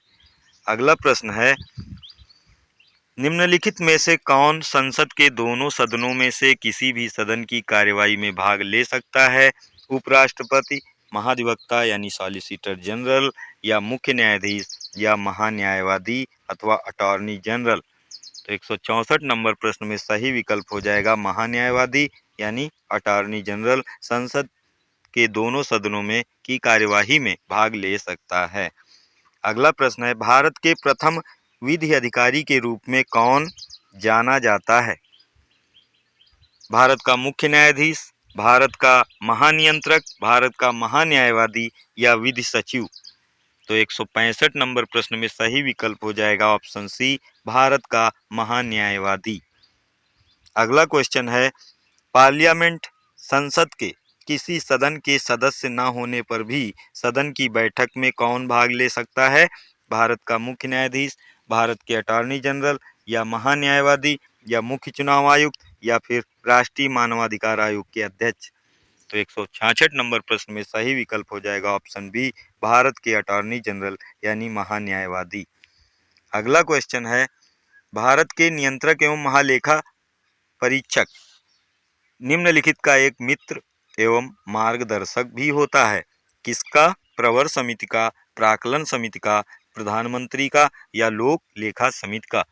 अगला प्रश्न है, निम्नलिखित में से कौन संसद के दोनों सदनों में से किसी भी सदन की कार्यवाही में भाग ले सकता है? उपराष्ट्रपति, महाधिवक्ता यानी सॉलिसिटर जनरल या मुख्य न्यायाधीश या महान्यायवादी अथवा अटॉर्नी जनरल? तो 164 नंबर प्रश्न में सही विकल्प हो जाएगा महान्यायवादी यानी अटॉर्नी जनरल संसद के दोनों सदनों में की कार्यवाही में भाग ले सकता है। अगला प्रश्न है, भारत के प्रथम विधि अधिकारी के रूप में कौन जाना जाता है? भारत का मुख्य न्यायाधीश, भारत का महानियंत्रक, भारत का महान्यायवादी या विधि सचिव? तो 165 नंबर प्रश्न में सही विकल्प हो जाएगा ऑप्शन सी, भारत का महान्यायवादी। अगला क्वेश्चन है, पार्लियामेंट संसद के किसी सदन के सदस्य न होने पर भी सदन की बैठक में कौन भाग ले सकता है? भारत का मुख्य न्यायाधीश, भारत के अटॉर्नी जनरल या महान्यायवादी या मुख्य चुनाव आयुक्त या फिर राष्ट्रीय मानवाधिकार आयोग के अध्यक्ष? तो 166 नंबर प्रश्न में सही विकल्प हो जाएगा ऑप्शन बी, भारत के अटॉर्नी जनरल यानी महान्यायवादी। अगला क्वेश्चन है, भारत के नियंत्रक एवं महालेखा परीक्षक निम्नलिखित का एक मित्र एवं मार्गदर्शक भी होता है? किसका? प्रवर समिति का, प्राक्कलन समिति का, प्रधानमंत्री का या लोक लेखा समिति का?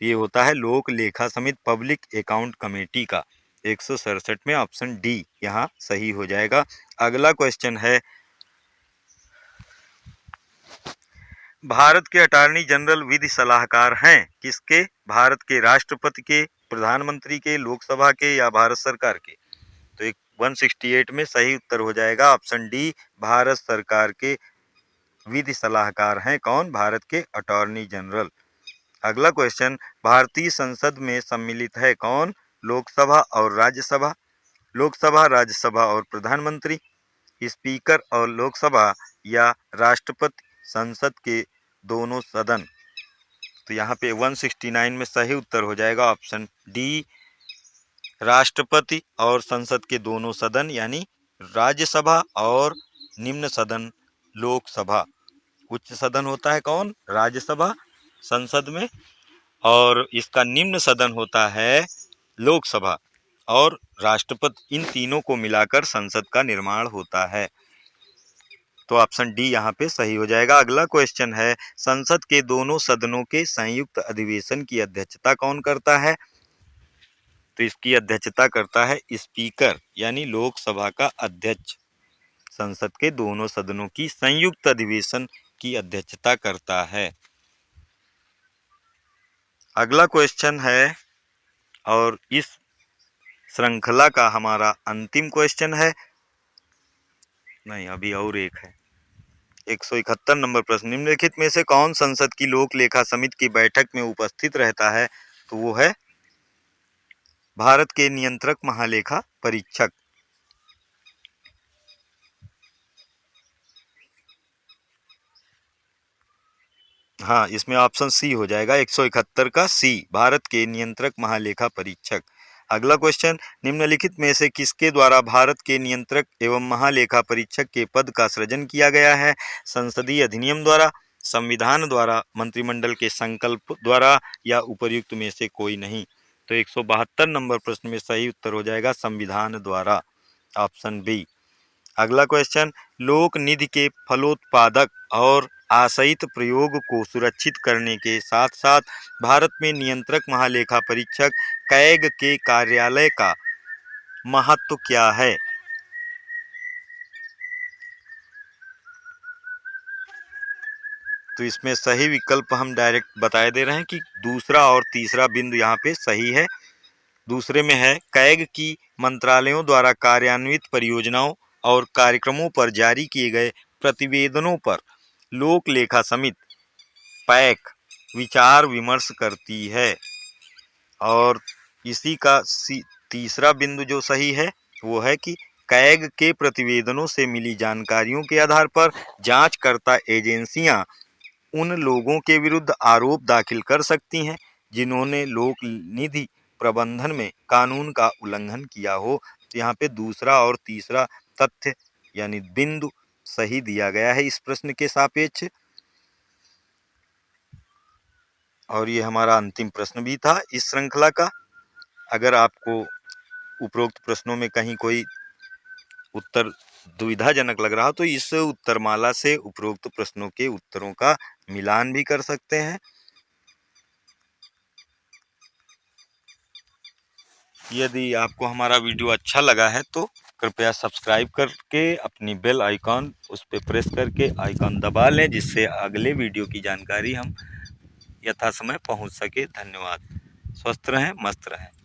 ये होता है लोक लेखा समिति, पब्लिक अकाउंट कमेटी का। 167 में ऑप्शन डी यहाँ सही हो जाएगा। अगला क्वेश्चन है, भारत के अटॉर्नी जनरल विधि सलाहकार हैं किसके? भारत के राष्ट्रपति के, प्रधानमंत्री के, लोकसभा के या भारत सरकार के? तो 168 में सही उत्तर हो जाएगा ऑप्शन डी, भारत सरकार के विधि सलाहकार हैं कौन? भारत के अटॉर्नी जनरल। अगला क्वेश्चन, भारतीय संसद में सम्मिलित है कौन? लोकसभा और राज्यसभा, लोकसभा, राज्यसभा और प्रधानमंत्री, स्पीकर और लोकसभा या राष्ट्रपति, संसद के दोनों सदन? तो यहाँ पे 169 में सही उत्तर हो जाएगा ऑप्शन डी, राष्ट्रपति और संसद के दोनों सदन यानी राज्यसभा और निम्न सदन लोकसभा। उच्च सदन होता है कौन? राज्यसभा संसद में, और इसका निम्न सदन होता है लोकसभा और राष्ट्रपति। इन तीनों को मिलाकर संसद का निर्माण होता है। तो ऑप्शन डी यहाँ पे सही हो जाएगा। अगला क्वेश्चन है, संसद के दोनों सदनों के संयुक्त अधिवेशन की अध्यक्षता कौन करता है? तो इसकी अध्यक्षता करता है स्पीकर यानी लोकसभा का अध्यक्ष। संसद के दोनों सदनों की संयुक्त अधिवेशन की अध्यक्षता करता है। अगला क्वेश्चन है और इस श्रृंखला का हमारा अंतिम क्वेश्चन है, नहीं अभी और एक है। 171 नंबर प्रश्न, निम्नलिखित में से कौन संसद की लोक लेखा समिति की बैठक में उपस्थित रहता है? तो वो है भारत के नियंत्रक महालेखा परीक्षक। हाँ, इसमें ऑप्शन सी हो जाएगा 171 का सी, भारत के नियंत्रक महालेखा परीक्षक। अगला क्वेश्चन, निम्नलिखित में से किसके द्वारा भारत के नियंत्रक एवं महालेखा परीक्षक के पद का सृजन किया गया है? संसदीय अधिनियम द्वारा, संविधान द्वारा, मंत्रिमंडल के संकल्प द्वारा या उपर्युक्त में से कोई नहीं? तो 172 नंबर प्रश्न में सही उत्तर हो जाएगा संविधान द्वारा, ऑप्शन बी। अगला क्वेश्चन, लोक निधि के फलोत्पादक और आशयित प्रयोग को सुरक्षित करने के साथ साथ भारत में नियंत्रक महालेखा परीक्षक कैग के कार्यालय का महत्व क्या है? तो इसमें सही विकल्प हम डायरेक्ट बताए दे रहे हैं कि दूसरा और तीसरा बिंदु यहाँ पे सही है। दूसरे में है, कैग की मंत्रालयों द्वारा कार्यान्वित परियोजनाओं और कार्यक्रमों पर जारी किए गए प्रतिवेदनों पर लोक लेखा समिति पैक विचार विमर्श करती है। और इसी का तीसरा बिंदु जो सही है वो है कि कैग के प्रतिवेदनों से मिली जानकारियों के आधार पर जांचकर्ता एजेंसियां उन लोगों के विरुद्ध आरोप दाखिल कर सकती हैं जिन्होंने लोक निधि प्रबंधन में कानून का उल्लंघन किया हो। तो यहाँ पे दूसरा और तीसरा तथ्य यानी बिंदु सही दिया गया है इस प्रश्न के सापेक्ष। और ये हमारा अंतिम प्रश्न भी था इस श्रृंखला का। अगर आपको उपरोक्त प्रश्नों में कहीं कोई उत्तर दुविधाजनक लग रहा हो तो इस उत्तरमाला से उपरोक्त प्रश्नों के उत्तरों का मिलान भी कर सकते हैं। यदि आपको हमारा वीडियो अच्छा लगा है तो कृपया सब्सक्राइब करके अपनी बेल आइकॉन उस पर प्रेस करके आइकॉन दबा लें, जिससे अगले वीडियो की जानकारी हम यथासमय पहुंच सके। धन्यवाद। स्वस्थ रहें, मस्त रहें।